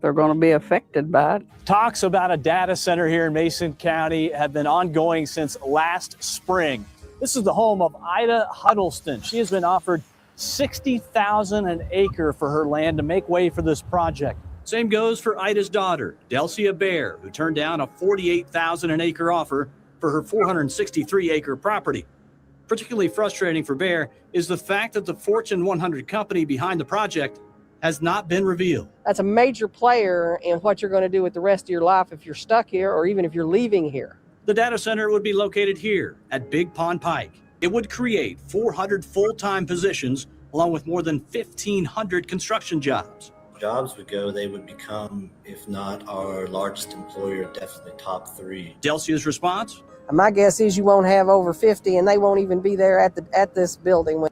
they're going to be affected by it. Talks about a data center here in Mason County have been ongoing since last spring. This is the home of Ida Huddleston. She has been offered $60,000 an acre for her land to make way for this project. Same goes for Ida's daughter, Delcia Bear, who turned down a $48,000 an acre offer for her 463-acre property. Particularly frustrating for Bear is the fact that the Fortune 100 company behind the project has not been revealed. That's a major player in what you're going to do with the rest of your life if you're stuck here or even if you're leaving here. The data center would be located here at Big Pond Pike. It would create 400 full-time positions along with more than 1,500 construction jobs. Jobs would go, they would become, if not our largest employer, definitely top 3. Delcia's response? My guess is you won't have over 50 and they won't even be there at this building.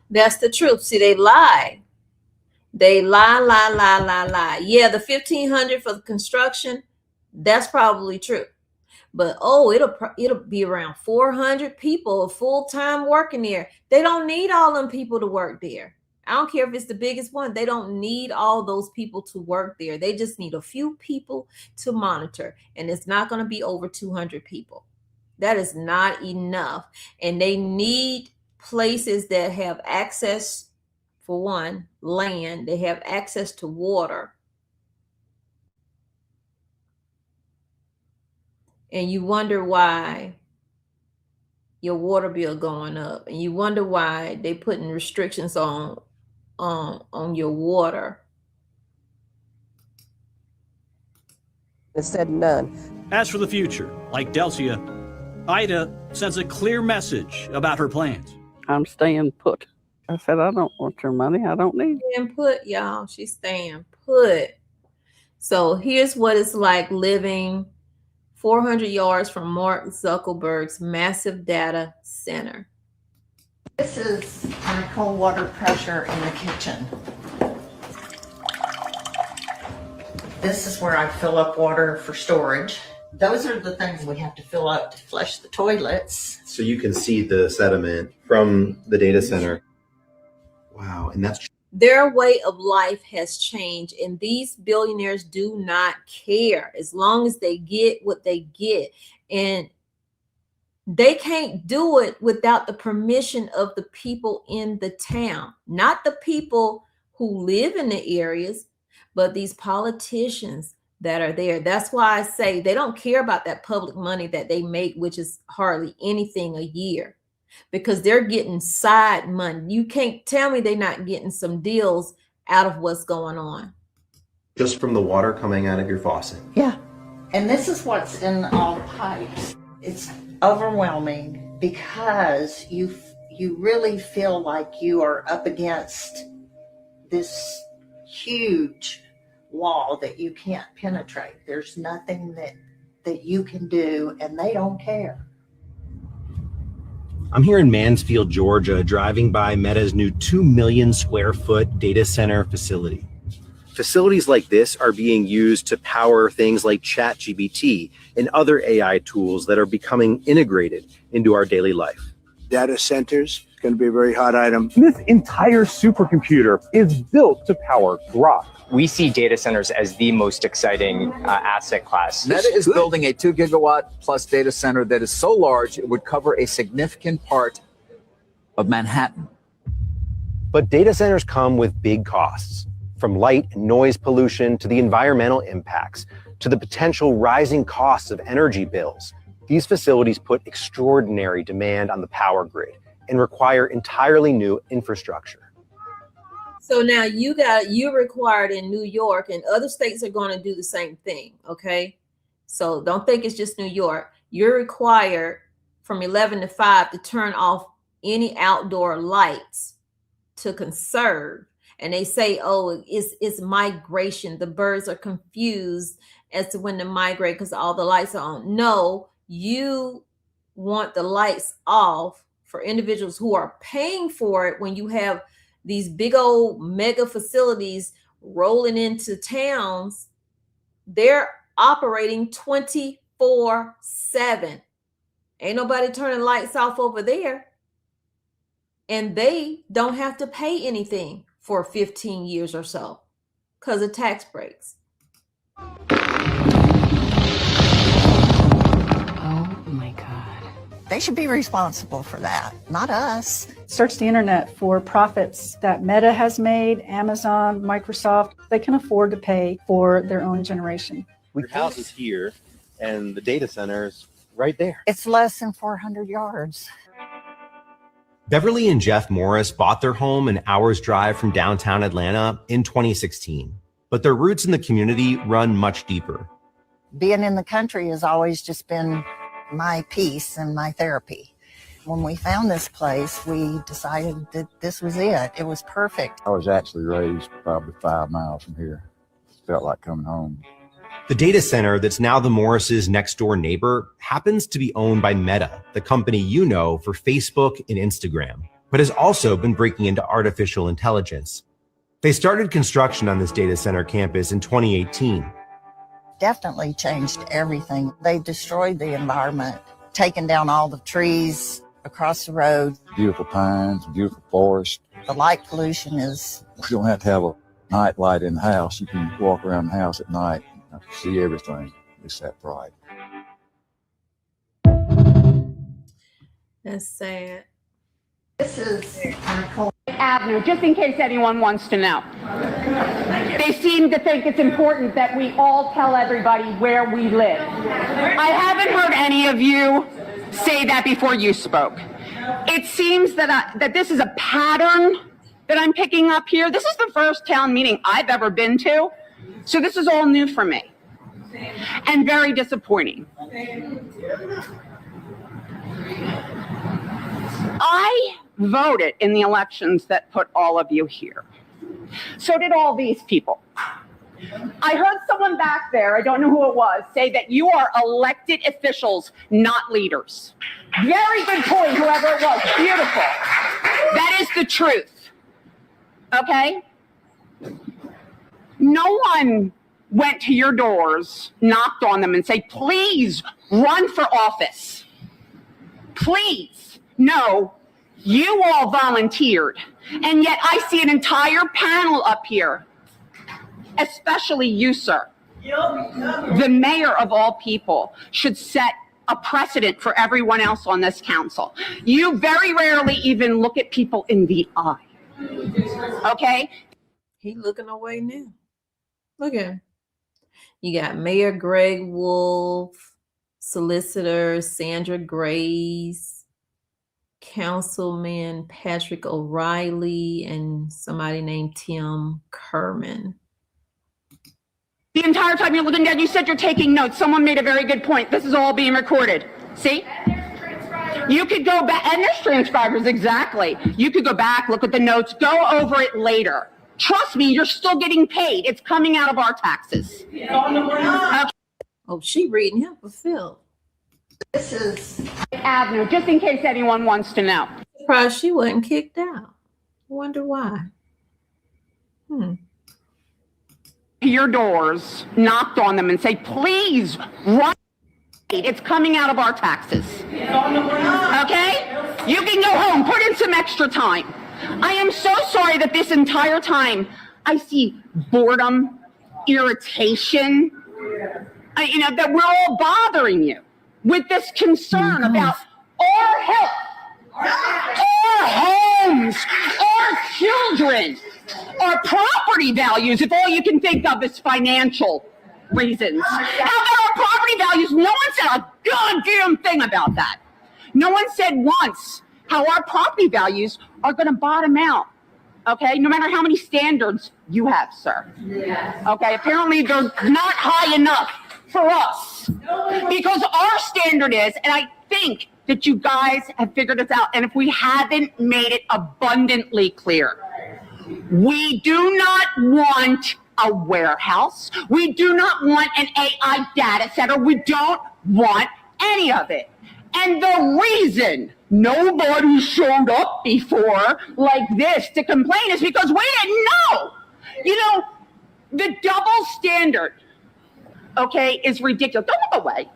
That's the truth. See, they lie. They lie. Yeah, the 1,500 for the construction, that's probably true. But it'll be around 400 people full-time working there. They don't need all them people to work there. I don't care if it's the biggest one. They don't need all those people to work there. They just need a few people to monitor. And it's not going to be over 200 people. That is not enough. And they need places that have access, for one, land. They have access to water. And you wonder why your water bill going up. And you wonder why they putting restrictions on your water. Instead, none. As for the future, like Delcia, Ida sends a clear message about her plans. I'm staying put. I said, I don't want your money. I don't need it. Staying put, y'all. She's staying put. So here's what it's like living 400 yards from Mark Zuckerberg's massive data center. This is our cold water pressure in the kitchen. This is where I fill up water for storage. Those are the things we have to fill up to flush the toilets. So you can see the sediment from the data center. Wow, and that's their way of life has changed, and these billionaires do not care as long as they get what they get. And they can't do it without the permission of the people in the town, not the people who live in the areas, but these politicians that are there. That's why I say they don't care about that public money that they make, which is hardly anything a year, because they're getting side money. You can't tell me they're not getting some deals out of what's going on. just from the water coming out of your faucet. Yeah. And this is what's in all the pipes. It's overwhelming because you really feel like you are up against this huge wall that you can't penetrate. There's nothing that you can do, and they don't care. I'm here in Mansfield, Georgia, driving by Meta's new 2 million square foot data center facility. Facilities like this are being used to power things like ChatGPT and other AI tools that are becoming integrated into our daily life. Data centers is going to be a very hot item. This entire supercomputer is built to power Grok. We see data centers as the most exciting asset class. Meta is building a 2 gigawatt plus data center that is so large it would cover a significant part of Manhattan. But data centers come with big costs, from light and noise pollution to the environmental impacts to the potential rising costs of energy bills. These facilities put extraordinary demand on the power grid and require entirely new infrastructure. So now you're required in New York, and other states are going to do the same thing, okay? So don't think it's just New York. You're required from 11 to 5 to turn off any outdoor lights to conserve. And they say, oh, it's migration. The birds are confused as to when to migrate because all the lights are on. No, you want the lights off for individuals who are paying for it when you have these big old mega facilities rolling into towns. They're operating 24/7. Ain't nobody turning lights off over there. And they don't have to pay anything for 15 years or so because of tax breaks. Oh my God. They should be responsible for that, not us. Search the internet for profits that Meta has made, Amazon, Microsoft. They can afford to pay for their own generation. Your house is here, and the data center is right there. It's less than 400 yards. Beverly and Jeff Morris bought their home an hour's drive from downtown Atlanta in 2016, but their roots in the community run much deeper. Being in the country has always just been my peace and my therapy. When we found this place, we decided that this was it. It was perfect. I was actually raised probably 5 miles from here. Felt like coming home. The data center that's now the Morris's next door neighbor happens to be owned by Meta, the company you know for Facebook and Instagram, but has also been breaking into artificial intelligence. They started construction on this data center campus in 2018. Definitely changed everything. They destroyed the environment, taking down all the trees across the road. Beautiful pines, beautiful forest. The light pollution is... You don't have to have a night light in the house. You can walk around the house at night and see everything. It's that bright. That's sad. This is Avenue, just in case anyone wants to know. They seem to think it's important that we all tell everybody where we live. I haven't heard any of you say that before you spoke. It seems that this is a pattern that I'm picking up here. This is the first town meeting I've ever been to, so this is all new for me and very disappointing. I voted in the elections that put all of you here. So did all these people. I heard someone back there, I don't know who it was, say that you are elected officials, not leaders. Very good point, whoever it was. Beautiful. That is the truth. Okay? No one went to your doors, knocked on them, and said, please run for office. Please. No, you all volunteered. And yet I see an entire panel up here, especially you, sir. The mayor of all people should set a precedent for everyone else on this council. You very rarely even look at people in the eye. Okay? He looking away now. Look at him. You got Mayor Greg Wolf, Solicitor Sandra Grace, Councilman Patrick O'Reilly, and somebody named Tim Kerman. The entire time you're looking down, you said you're taking notes. Someone made a very good point. This is all being recorded. See? You could go back, and there's transcribers, exactly. You could go back, look at the notes, go over it later. Trust me, you're still getting paid. It's coming out of our taxes. Okay. Oh, she reading him for Phil. This is Avenue, just in case anyone wants to know. Surprised she wasn't kicked out. Wonder why. Your doors, knocked on them, and say, please run. It's coming out of our taxes. Okay? You can go home, put in some extra time. I am so sorry that this entire time I see boredom, irritation, that we're all bothering you with this concern about our health, our homes, our children, our property values, if all you can think of is financial reasons. How about our property values? No one said a goddamn thing about that. No one said once how our property values are going to bottom out. Okay, no matter how many standards you have, sir. Yes. Okay, apparently they're not high enough for us. Because our standard is, and I think that you guys have figured this out, and if we haven't made it abundantly clear, we do not want a warehouse. We do not want an AI data center. We don't want any of it. And the reason nobody showed up before like this to complain is because we didn't know. The double standard, okay, is ridiculous. Don't look away.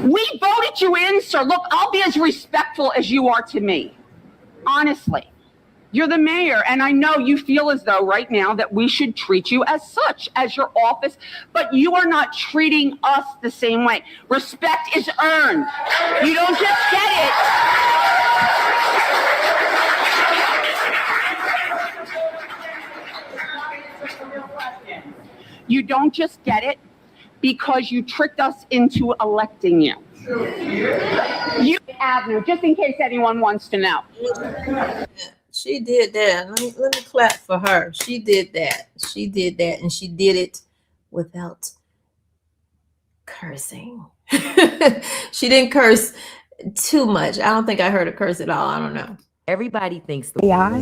We voted you in, sir. Look, I'll be as respectful as you are to me. Honestly. You're the mayor, and I know you feel as though right now that we should treat you as such, as your office, but you are not treating us the same way. Respect is earned. You don't just get it. You don't just get it because you tricked us into electing you. You, Abner, just in case anyone wants to know. She did that. Let me clap for her. She did that. She did that, and she did it without cursing. She didn't curse too much. I don't think I heard her curse at all. I don't know. Everybody thinks the AI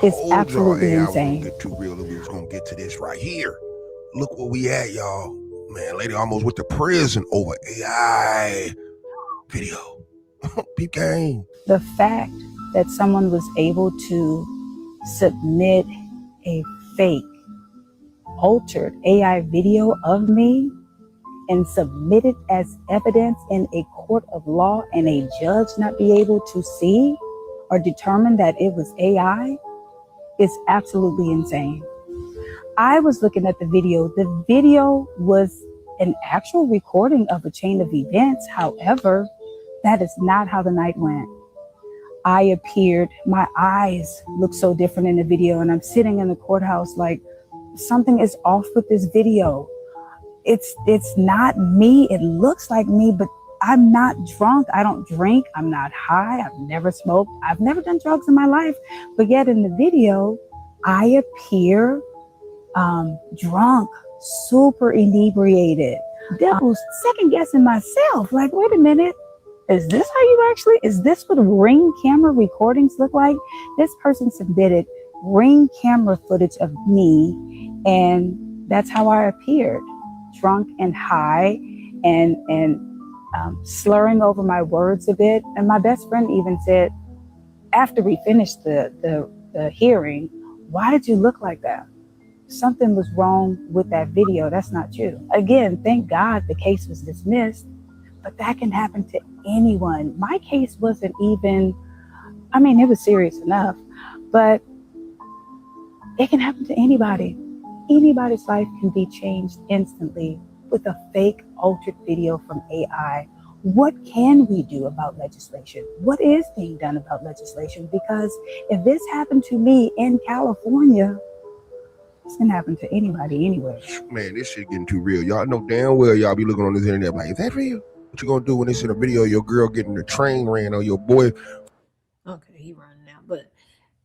is absolutely y'all insane. Get too real, and we was gonna get to this right here. Look where we at, y'all. Man, lady almost went to prison over AI video. Peep game. The fact that someone was able to submit a fake, altered AI video of me and submit it as evidence in a court of law and a judge not be able to see or determine that it was AI is absolutely insane. I was looking at the video. The video was an actual recording of a chain of events. However, that is not how the night went. I appeared, my eyes look so different in the video, and I'm sitting in the courthouse like something is off with this video. It's not me. It looks like me, but I'm not drunk. I don't drink. I'm not high. I've never smoked. I've never done drugs in my life. But yet in the video, I appear drunk, super inebriated, double second guessing myself. Like, wait a minute. Is this how you actually, is this what Ring camera recordings look like? This person submitted Ring camera footage of me, and that's how I appeared, drunk and high and slurring over my words a bit. And my best friend even said, after we finished the hearing, why did you look like that? Something was wrong with that video. That's not you. Again, thank God the case was dismissed, but that can happen to anyone. My case wasn't even, I mean, it was serious enough, but it can happen to anybody. Anybody's life can be changed instantly with a fake altered video from AI. What can we do about legislation? What is being done about legislation? Because if this happened to me in California, this can happen to anybody anywhere. Man, this shit getting too real. Y'all know damn well y'all be looking on this internet like, is that real? What you gonna do when they see a video of your girl getting the train ran on your boy? Okay, he running now, but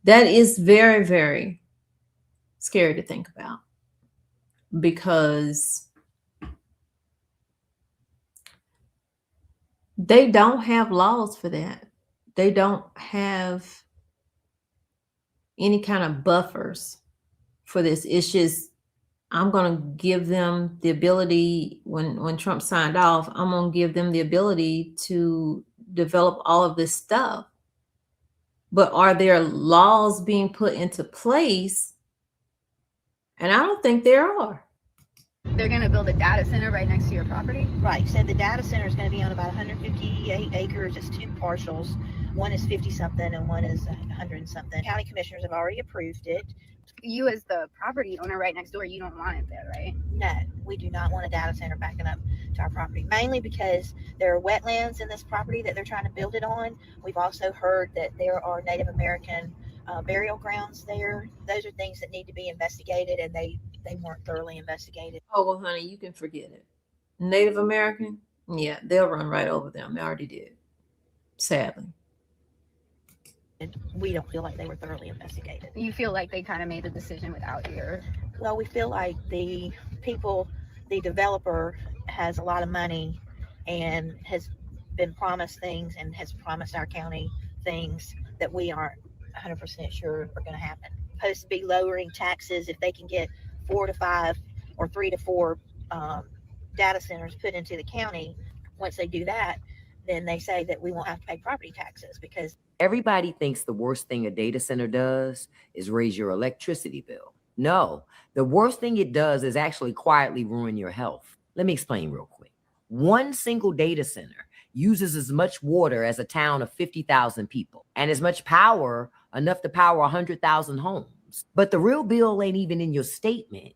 that is very, very scary to think about, because they don't have laws for that. They don't have any kind of buffers for this. It's just, I'm going to give them the ability, when Trump signed off, I'm going to give them the ability to develop all of this stuff. But are there laws being put into place? And I don't think there are. They're going to build a data center right next to your property? Right. So the data center is going to be on about 158 acres. It's two parcels. One is 50 something and one is 100 something. County commissioners have already approved it. You as the property owner right next door, you don't want it there, right? No, we do not want a data center backing up to our property, mainly because there are wetlands in this property that they're trying to build it on. We've also heard that there are Native American burial grounds there. Those are things that need to be investigated, and they weren't thoroughly investigated. Oh, well, honey, you can forget it. Native American, yeah, they'll run right over them. They already did, sadly. We don't feel like they were thoroughly investigated. You feel like they kind of made the decision without your... Well, we feel like the developer has a lot of money and has been promised things and has promised our county things that we aren't 100% sure are going to happen. Supposed to be lowering taxes if they can get 4 to 5 or 3 to 4 data centers put into the county. Once they do that, then they say that we won't have to pay property taxes, because everybody thinks the worst thing a data center does is raise your electricity bill. No, the worst thing it does is actually quietly ruin your health. Let me explain real quick. One single data center uses as much water as a town of 50,000 people and as much power, enough to power 100,000 homes. But the real bill ain't even in your statement.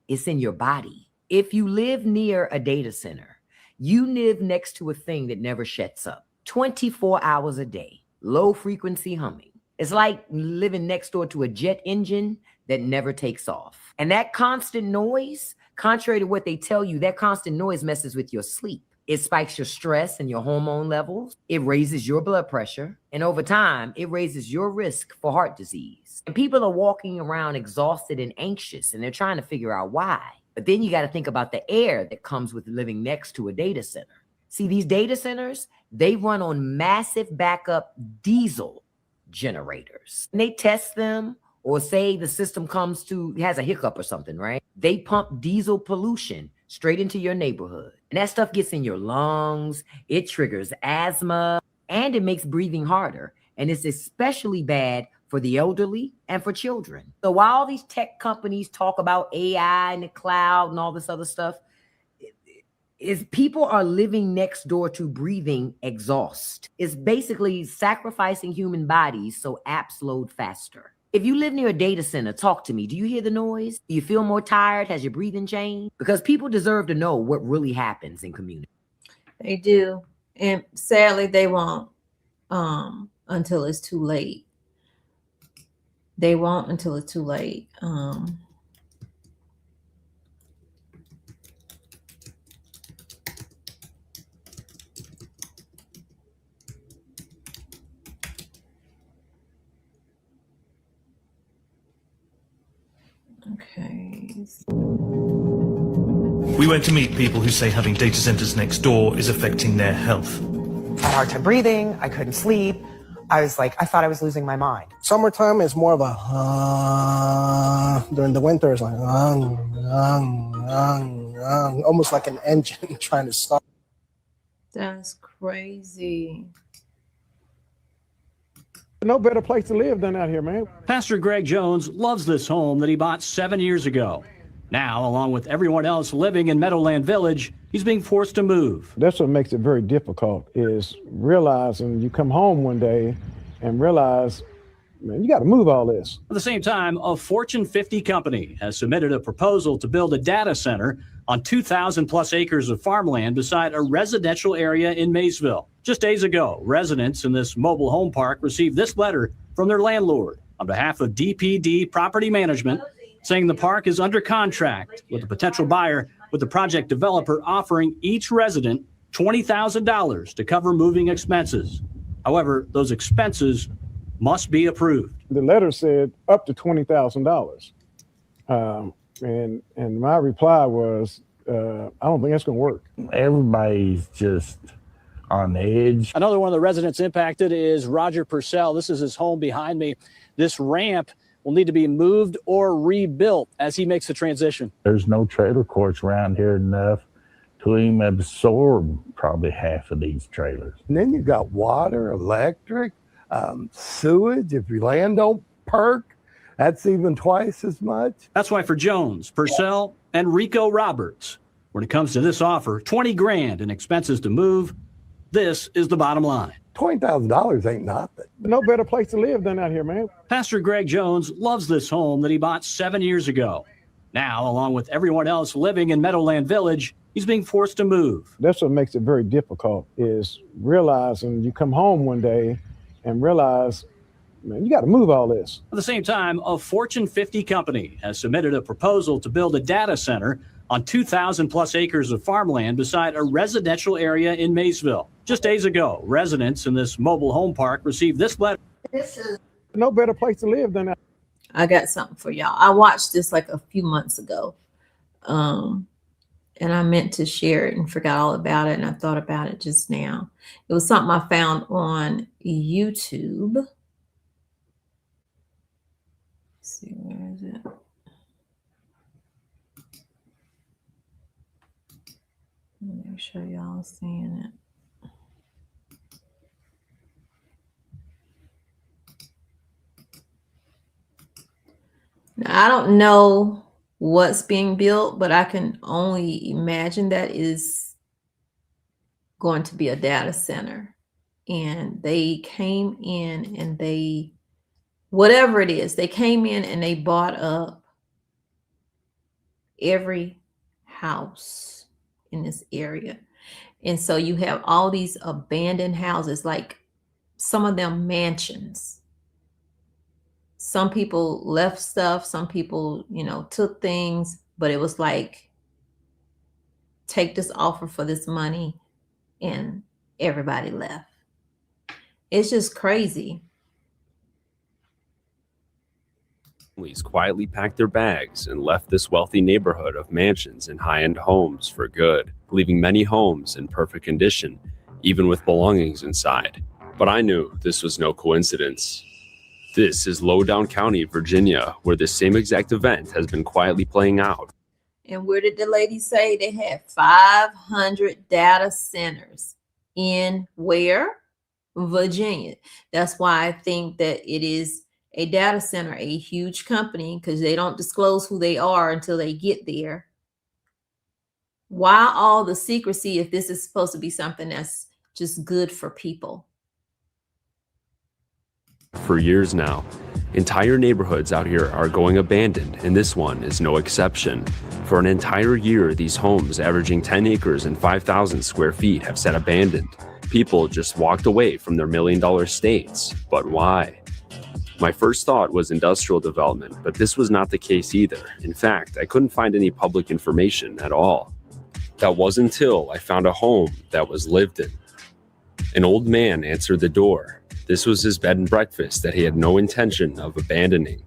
It's in your body. If you live near a data center, you live next to a thing that never shuts up 24 hours a day, low frequency humming. It's like living next door to a jet engine that never takes off. And that constant noise, contrary to what they tell you, that constant noise messes with your sleep. It spikes your stress and your hormone levels. It raises your blood pressure. And over time, it raises your risk for heart disease. And people are walking around exhausted and anxious, and they're trying to figure out why. But then you got to think about the air that comes with living next to a data center. See, these data centers, they run on massive backup diesel generators. And they test them, or say the system has a hiccup or something, right? They pump diesel pollution straight into your neighborhood. And that stuff gets in your lungs, it triggers asthma, and it makes breathing harder. And it's especially bad for the elderly and for children. So while all these tech companies talk about AI and the cloud and all this other stuff, is people are living next door to breathing exhaust. It's basically sacrificing human bodies so apps load faster. If you live near a data center, talk to me. Do you hear the noise? Do you feel more tired? Has your breathing changed? Because people deserve to know what really happens in community. They do. And sadly, they won't until it's too late. They won't until it's too late. Okay. We went to meet people who say having data centers next door is affecting their health. I had a hard time breathing. I couldn't sleep. I thought I was losing my mind. Summertime is more of a, during the winter it's like, almost like an engine trying to start. That's crazy. No better place to live than out here, man. Pastor Greg Jones loves this home that he bought 7 years ago. Now, along with everyone else living in Meadowland Village, he's being forced to move. That's what makes it very difficult, is realizing you come home one day and realize, man, you got to move all this. At the same time, a Fortune 50 company has submitted a proposal to build a data center on 2,000 plus acres of farmland beside a residential area in Maysville. Just days ago, residents in this mobile home park received this letter from their landlord on behalf of DPD Property Management, saying the park is under contract with a potential buyer, with the project developer offering each resident $20,000 to cover moving expenses. However, those expenses must be approved. The letter said up to $20,000. And my reply was, I don't think that's going to work. Everybody's just on the edge. Another one of the residents impacted is Roger Purcell. This is his home behind me. This ramp will need to be moved or rebuilt as he makes the transition. There's no trailer courts around here enough to even absorb probably half of these trailers. And then you got water, electric, sewage. If your land don't perk, that's even twice as much. That's why for Jones, Purcell, and Rico Roberts, when it comes to this offer, $20,000 in expenses to move, this is the bottom line. $20,000 ain't nothing. No better place to live than out here, man. Pastor Greg Jones loves this home that he bought 7 years ago. Now, along with everyone else living in Meadowland Village, he's being forced to move. That's what makes it very difficult, is realizing you come home one day and realize, man, you got to move all this. At the same time, a Fortune 50 company has submitted a proposal to build a data center on 2,000 plus acres of farmland beside a residential area in Maysville. Just days ago, residents in this mobile home park received this letter. This is no better place to live than that. I got something for y'all. I watched this like a few months ago. And I meant to share it and forgot all about it. And I thought about it just now. It was something I found on YouTube. Let's see, where is it? Make sure y'all seeing it. Now, I don't know what's being built, but I can only imagine that is going to be a data center. And they came in and they, whatever it is, they came in and they bought up every house in this area. And so you have all these abandoned houses, like some of them mansions. Some people left stuff, some people, you know, took things, but it was like, take this offer for this money, and everybody left. It's just crazy. Families quietly packed their bags and left this wealthy neighborhood of mansions and high-end homes for good, leaving many homes in perfect condition, even with belongings inside. But I knew this was no coincidence. This is Lowdown County, Virginia, where this same exact event has been quietly playing out. And where did the lady say they had 500 data centers in where? Virginia. That's why I think that it is a data center, a huge company, because they don't disclose who they are until they get there. Why all the secrecy if this is supposed to be something that's just good for people? For years now, entire neighborhoods out here are going abandoned, and this one is no exception. For an entire year, these homes averaging 10 acres and 5,000 square feet have sat abandoned. People just walked away from their million-dollar estates. But why? My first thought was industrial development, but this was not the case either. In fact, I couldn't find any public information at all. That wasn't until I found a home that was lived in. An old man answered the door. This was his bed and breakfast that he had no intention of abandoning.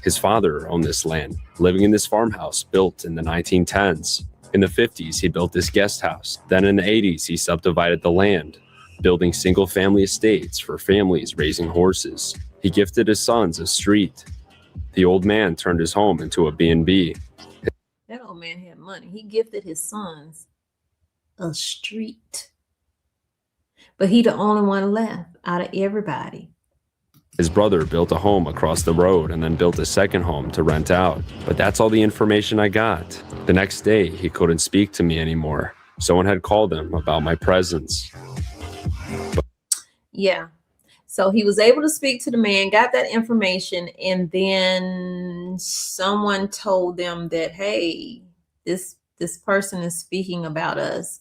His father owned this land, living in this farmhouse built in the 1910s. In the 50s, he built this guest house. Then in the 80s, he subdivided the land, building single-family estates for families raising horses. He gifted his sons a street. The old man turned his home into a B&B. That old man had money. He gifted his sons a street. But he the only one left out of everybody. His brother built a home across the road and then built a second home to rent out. But that's all the information I got. The next day, he couldn't speak to me anymore. Someone had called him about my presence. Yeah. So he was able to speak to the man, got that information, and then someone told them that, hey, this person is speaking about us.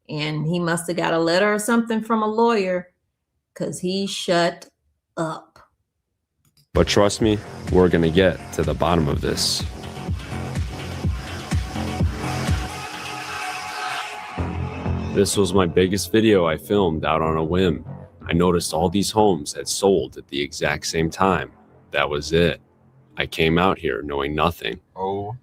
And he must have got a letter or something from a lawyer, because he shut up. But trust me, we're going to get to the bottom of this. This was my biggest video I filmed out on a whim. I noticed all these homes had sold at the exact same time. That was it. I came out here knowing nothing. Oh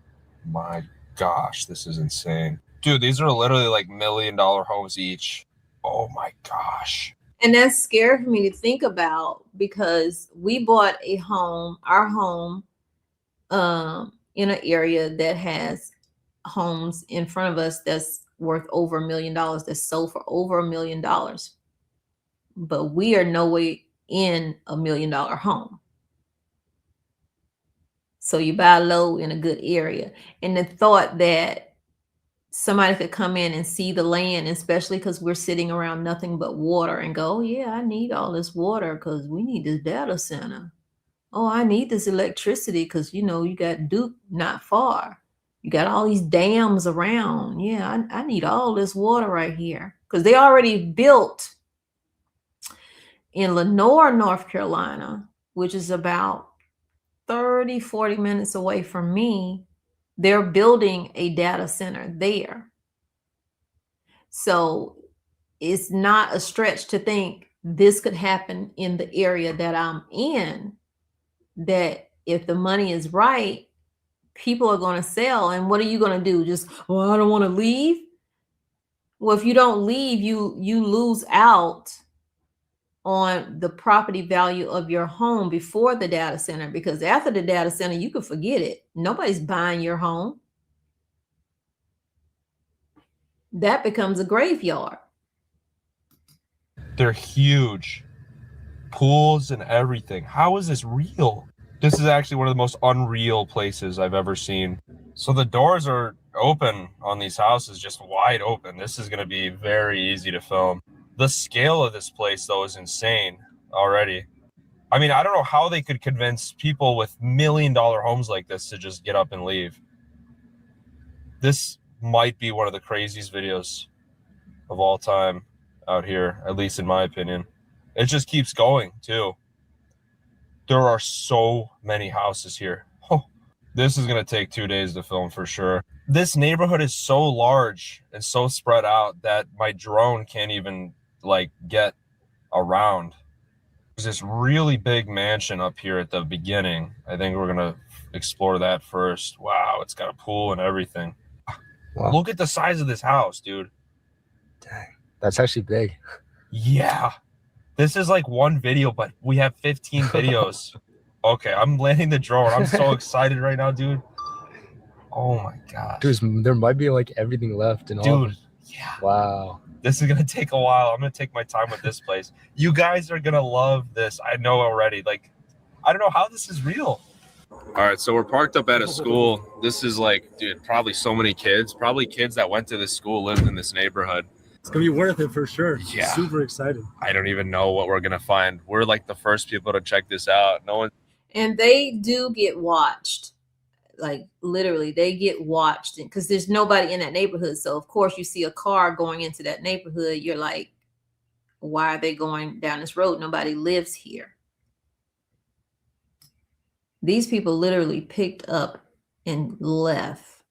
my gosh, this is insane. Dude, these are literally like $1 million homes each. Oh my gosh. And that's scary for me to think about, because we bought a home, our home, in an area that has homes in front of us that's worth over $1 million, that's sold for over $1 million. But we are no way in $1 million home. So you buy low in a good area. And the thought that somebody could come in and see the land, especially because we're sitting around nothing but water, and go, oh, yeah, I need all this water because we need this data center. Oh, I need this electricity because, you know, you got Duke not far. You got all these dams around. Yeah, I need all this water right here, because they already built in Lenore, North Carolina, which is about 30, 40 minutes away from me. They're building a data center there. So it's not a stretch to think this could happen in the area that I'm in, that if the money is right, people are going to sell. And what are you going to do? Just, well, I don't want to leave. Well, if you don't leave, you lose out on the property value of your home before the data center, because after the data center, you can forget it. Nobody's buying your home. That becomes a graveyard. They're huge. Pools and everything. How is this real? This is actually one of the most unreal places I've ever seen. So the doors are open on these houses, just wide open. This is going to be very easy to film. The scale of this place, though, is insane already. I mean, I don't know how they could convince people with $1 million homes like this to just get up and leave. This might be one of the craziest videos of all time out here, at least in my opinion. It just keeps going, too. There are so many houses here. Oh, this is going to take 2 days to film for sure. This neighborhood is so large and so spread out that my drone can't even like get around. There's this really big mansion up here at the beginning. I think we're going to explore that first. Wow, it's got a pool and everything. Wow. Look at the size of this house, dude. Dang, that's actually big. Yeah. This is like one video, but we have 15 videos. Okay, I'm landing the drone. I'm so excited right now, dude. Oh my gosh. Dude, there might be like everything left and all. Dude, yeah. Wow. This is going to take a while. I'm going to take my time with this place. You guys are going to love this. I know already. Like, I don't know how this is real. All right, so we're parked up at a school. This is like, dude, probably so many kids. Probably kids that went to this school lived in this neighborhood. It's going to be worth it for sure. Yeah. Super excited. I don't even know what we're going to find. We're like the first people to check this out. No one. And they do get watched. Like literally they get watched because there's nobody in that neighborhood. So of course you see a car going into that neighborhood. You're like, why are they going down this road? Nobody lives here. These people literally picked up and left.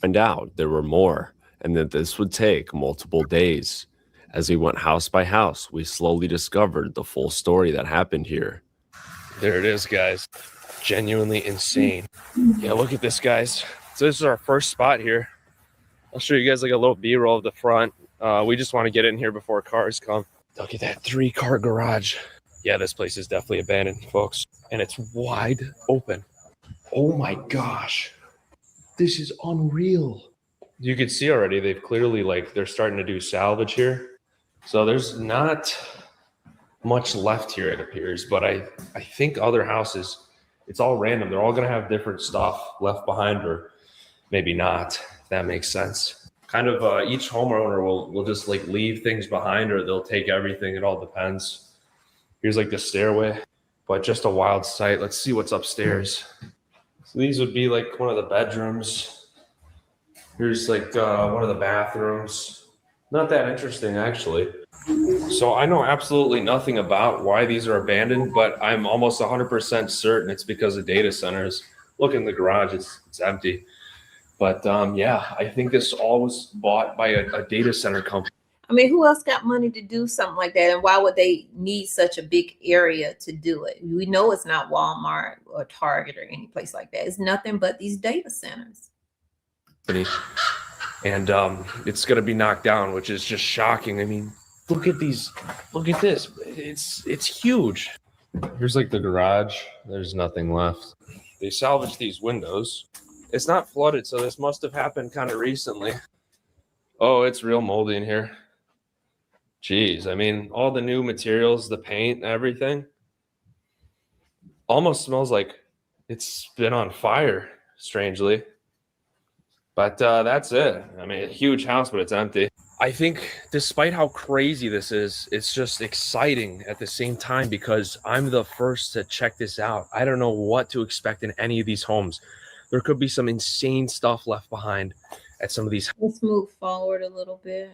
Find out there were more and that this would take multiple days. As we went house by house, we slowly discovered the full story that happened here. There it is, guys. Genuinely insane. Yeah, look at this, guys. So this is our first spot here. I'll show you guys like a little B-roll of the front. We just want to get in here before cars come. Look at that 3-car garage. Yeah, this place is definitely abandoned, folks. And it's wide open. Oh my gosh. This is unreal. You can see already they've clearly like they're starting to do salvage here. So there's not much left here, it appears. But I think other houses, it's all random. They're all going to have different stuff left behind, or maybe not, if that makes sense. Kind of each homeowner will just like leave things behind, or they'll take everything. It all depends. Here's like the stairway, but just a wild sight. Let's see what's upstairs. So these would be like one of the bedrooms. Here's like one of the bathrooms. Not that interesting, actually. So I know absolutely nothing about why these are abandoned, but I'm almost 100% certain it's because of data centers. Look in the garage, it's empty. But yeah, I think this all was bought by a data center company. I mean, who else got money to do something like that? And why would they need such a big area to do it? We know it's not Walmart or Target or any place like that. It's nothing but these data centers. And it's going to be knocked down, which is just shocking. I mean, look at these. Look at this. It's huge. Here's like the garage. There's nothing left. They salvaged these windows. It's not flooded, so this must have happened kind of recently. Oh, it's real moldy in here. Jeez, I mean, all the new materials, the paint, everything, almost smells like it's been on fire, strangely. But that's it. I mean, a huge house, but it's empty. I think despite how crazy this is, it's just exciting at the same time because I'm the first to check this out. I don't know what to expect in any of these homes. There could be some insane stuff left behind at some of these. Let's move forward a little bit.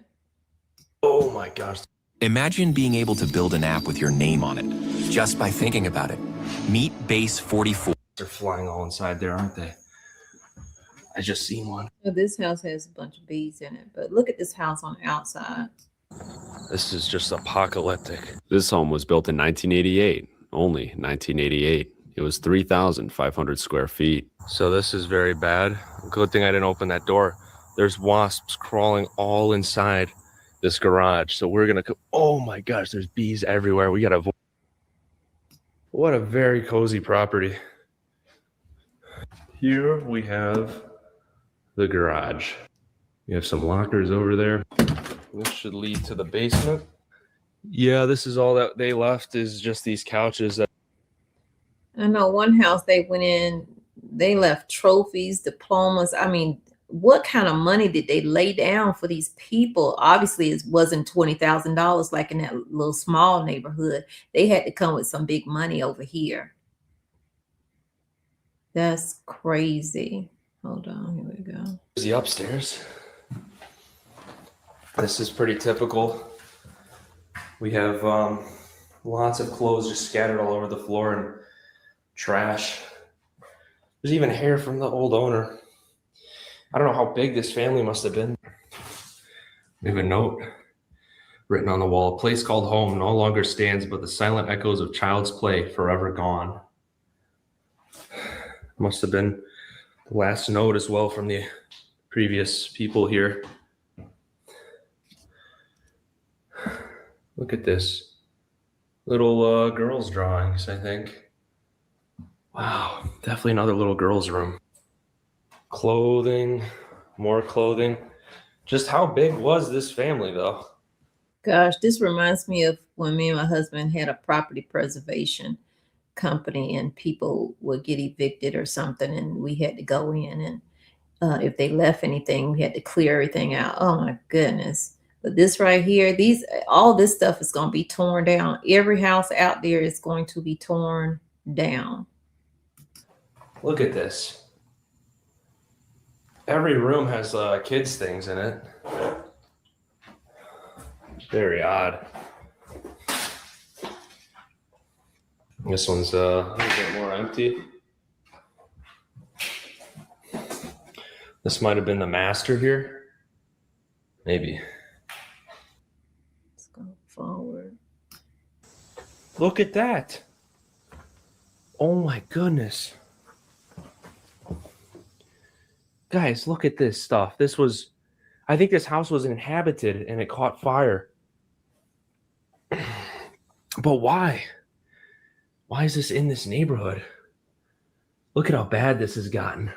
Oh my gosh. Imagine being able to build an app with your name on it just by thinking about it. Meet Base 44. They're flying all inside there, aren't they? I just seen one. This house has a bunch of bees in it, but look at this house on the outside. This is just apocalyptic. This home was built in 1988, only 1988. It was 3,500 square feet. So this is very bad. Good thing I didn't open that door. There's wasps crawling all inside this garage. So we're going to, oh my gosh, there's bees everywhere. We got to, what a very cozy property. Here we have the garage. We have some lockers over there. This should lead to the basement. Yeah, this is all that they left is just these couches. I know one house they went in, they left trophies, diplomas. I mean, what kind of money did they lay down for these people? Obviously, it wasn't $20,000 like in that little small neighborhood. They had to come with some big money over here. That's crazy. Hold on, here we go. Here's the upstairs. This is pretty typical. We have lots of clothes just scattered all over the floor and trash. There's even hair from the old owner. I don't know how big this family must have been. We have a note written on the wall. A place called home no longer stands, but the silent echoes of child's play forever gone. Must have been the last note as well from the previous people here. Look at this. Little girls' drawings, I think. Wow, definitely another little girl's room. Clothing, more clothing. Just how big was this family, though? Gosh, this reminds me of when me and my husband had a property preservation company and people would get evicted or something and we had to go in and if they left anything, we had to clear everything out. Oh my goodness. But this right here, all this stuff is going to be torn down. Every house out there is going to be torn down. Look at this. Every room has kids' things in it. Very odd. This one's a little bit more empty. This might have been the master here. Maybe. Let's go forward. Look at that. Oh my goodness. Guys, look at this stuff. I think this house was inhabited and it caught fire. But why? Why is this in this neighborhood? Look at how bad this has gotten.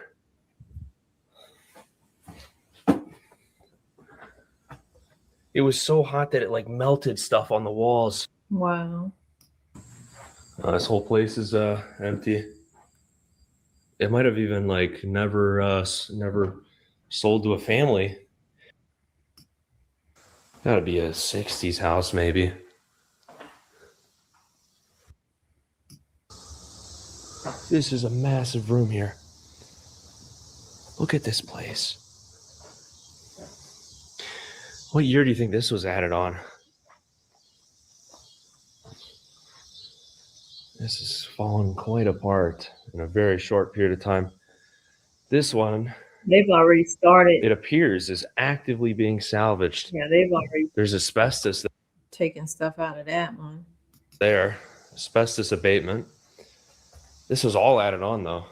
It was so hot that it like melted stuff on the walls. Wow. This whole place is empty. It might have even like never sold to a family. Gotta be a 60s house maybe. This is a massive room here. Look at this place. What year do you think this was added on? This has fallen quite apart in a very short period of time. This one, they've already started. It appears is actively being salvaged. Yeah, they've already There's asbestos taken stuff out of that one. there, asbestos abatement. This was all added on though,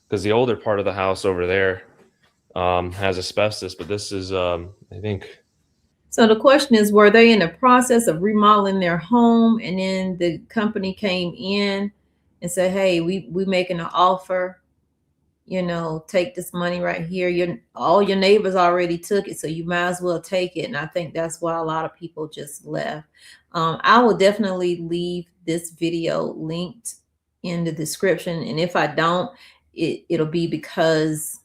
because the older part of the house over there has asbestos, but this is, I think. So the question is, were they in the process of remodeling their home and then the company came in and said, hey, we making an offer, you know, take this money right here. All your neighbors already took it, so you might as well take it. And I think that's why a lot of people just left. I will definitely leave this video linked in the description. And if I don't, it'll be because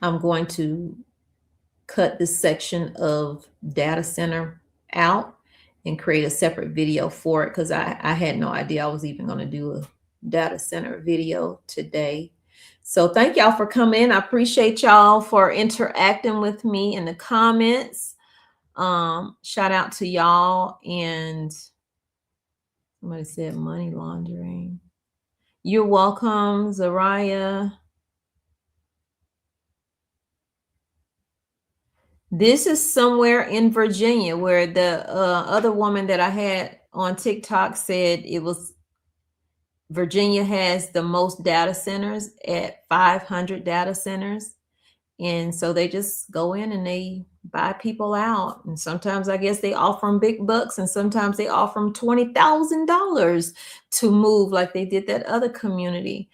I'm going to cut this section of data center out and create a separate video for it, because I had no idea I was even going to do a data center video today. So thank y'all for coming in. I appreciate y'all for interacting with me in the comments. Shout out to y'all. And somebody said money laundering. You're welcome, Zariah. This is somewhere in Virginia where the other woman that I had on TikTok said it was Virginia has the most data centers at 500 data centers. And so they just go in and they buy people out. And sometimes I guess they offer them big bucks and sometimes they offer them $20,000 to move like they did that other community.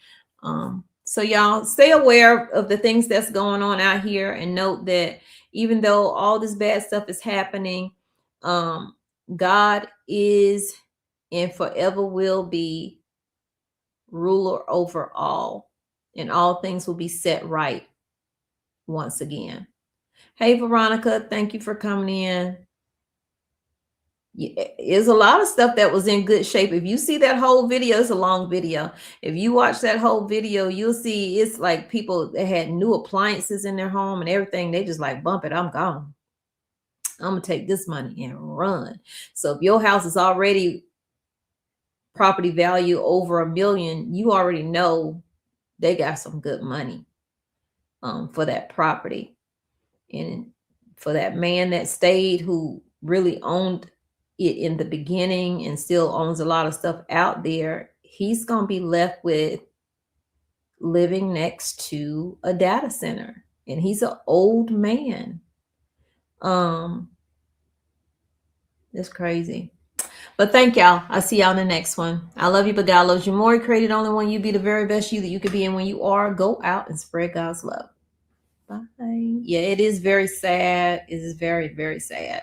So y'all stay aware of the things that's going on out here and note that even though all this bad stuff is happening, God is and forever will be ruler over all, and all things will be set right once again. Hey, Veronica, thank you for coming in. There's a lot of stuff that was in good shape. If you see that whole video, it's a long video. If you watch that whole video, you'll see it's like people that had new appliances in their home and everything. They just like, bump it, I'm gone. I'm gonna take this money and run. So if your house is already property value over $1 million, you already know they got some good money for that property. And for that man that stayed, who really owned it in the beginning and still owns a lot of stuff out there, he's going to be left with living next to a data center. And he's an old man. It's crazy. But thank y'all. I'll see y'all in the next one. I love you, but God loves you more. He created only one. You be the very best you that you could be. And when you are, go out and spread God's love. Bye. Yeah, it is very sad. It is very, very sad.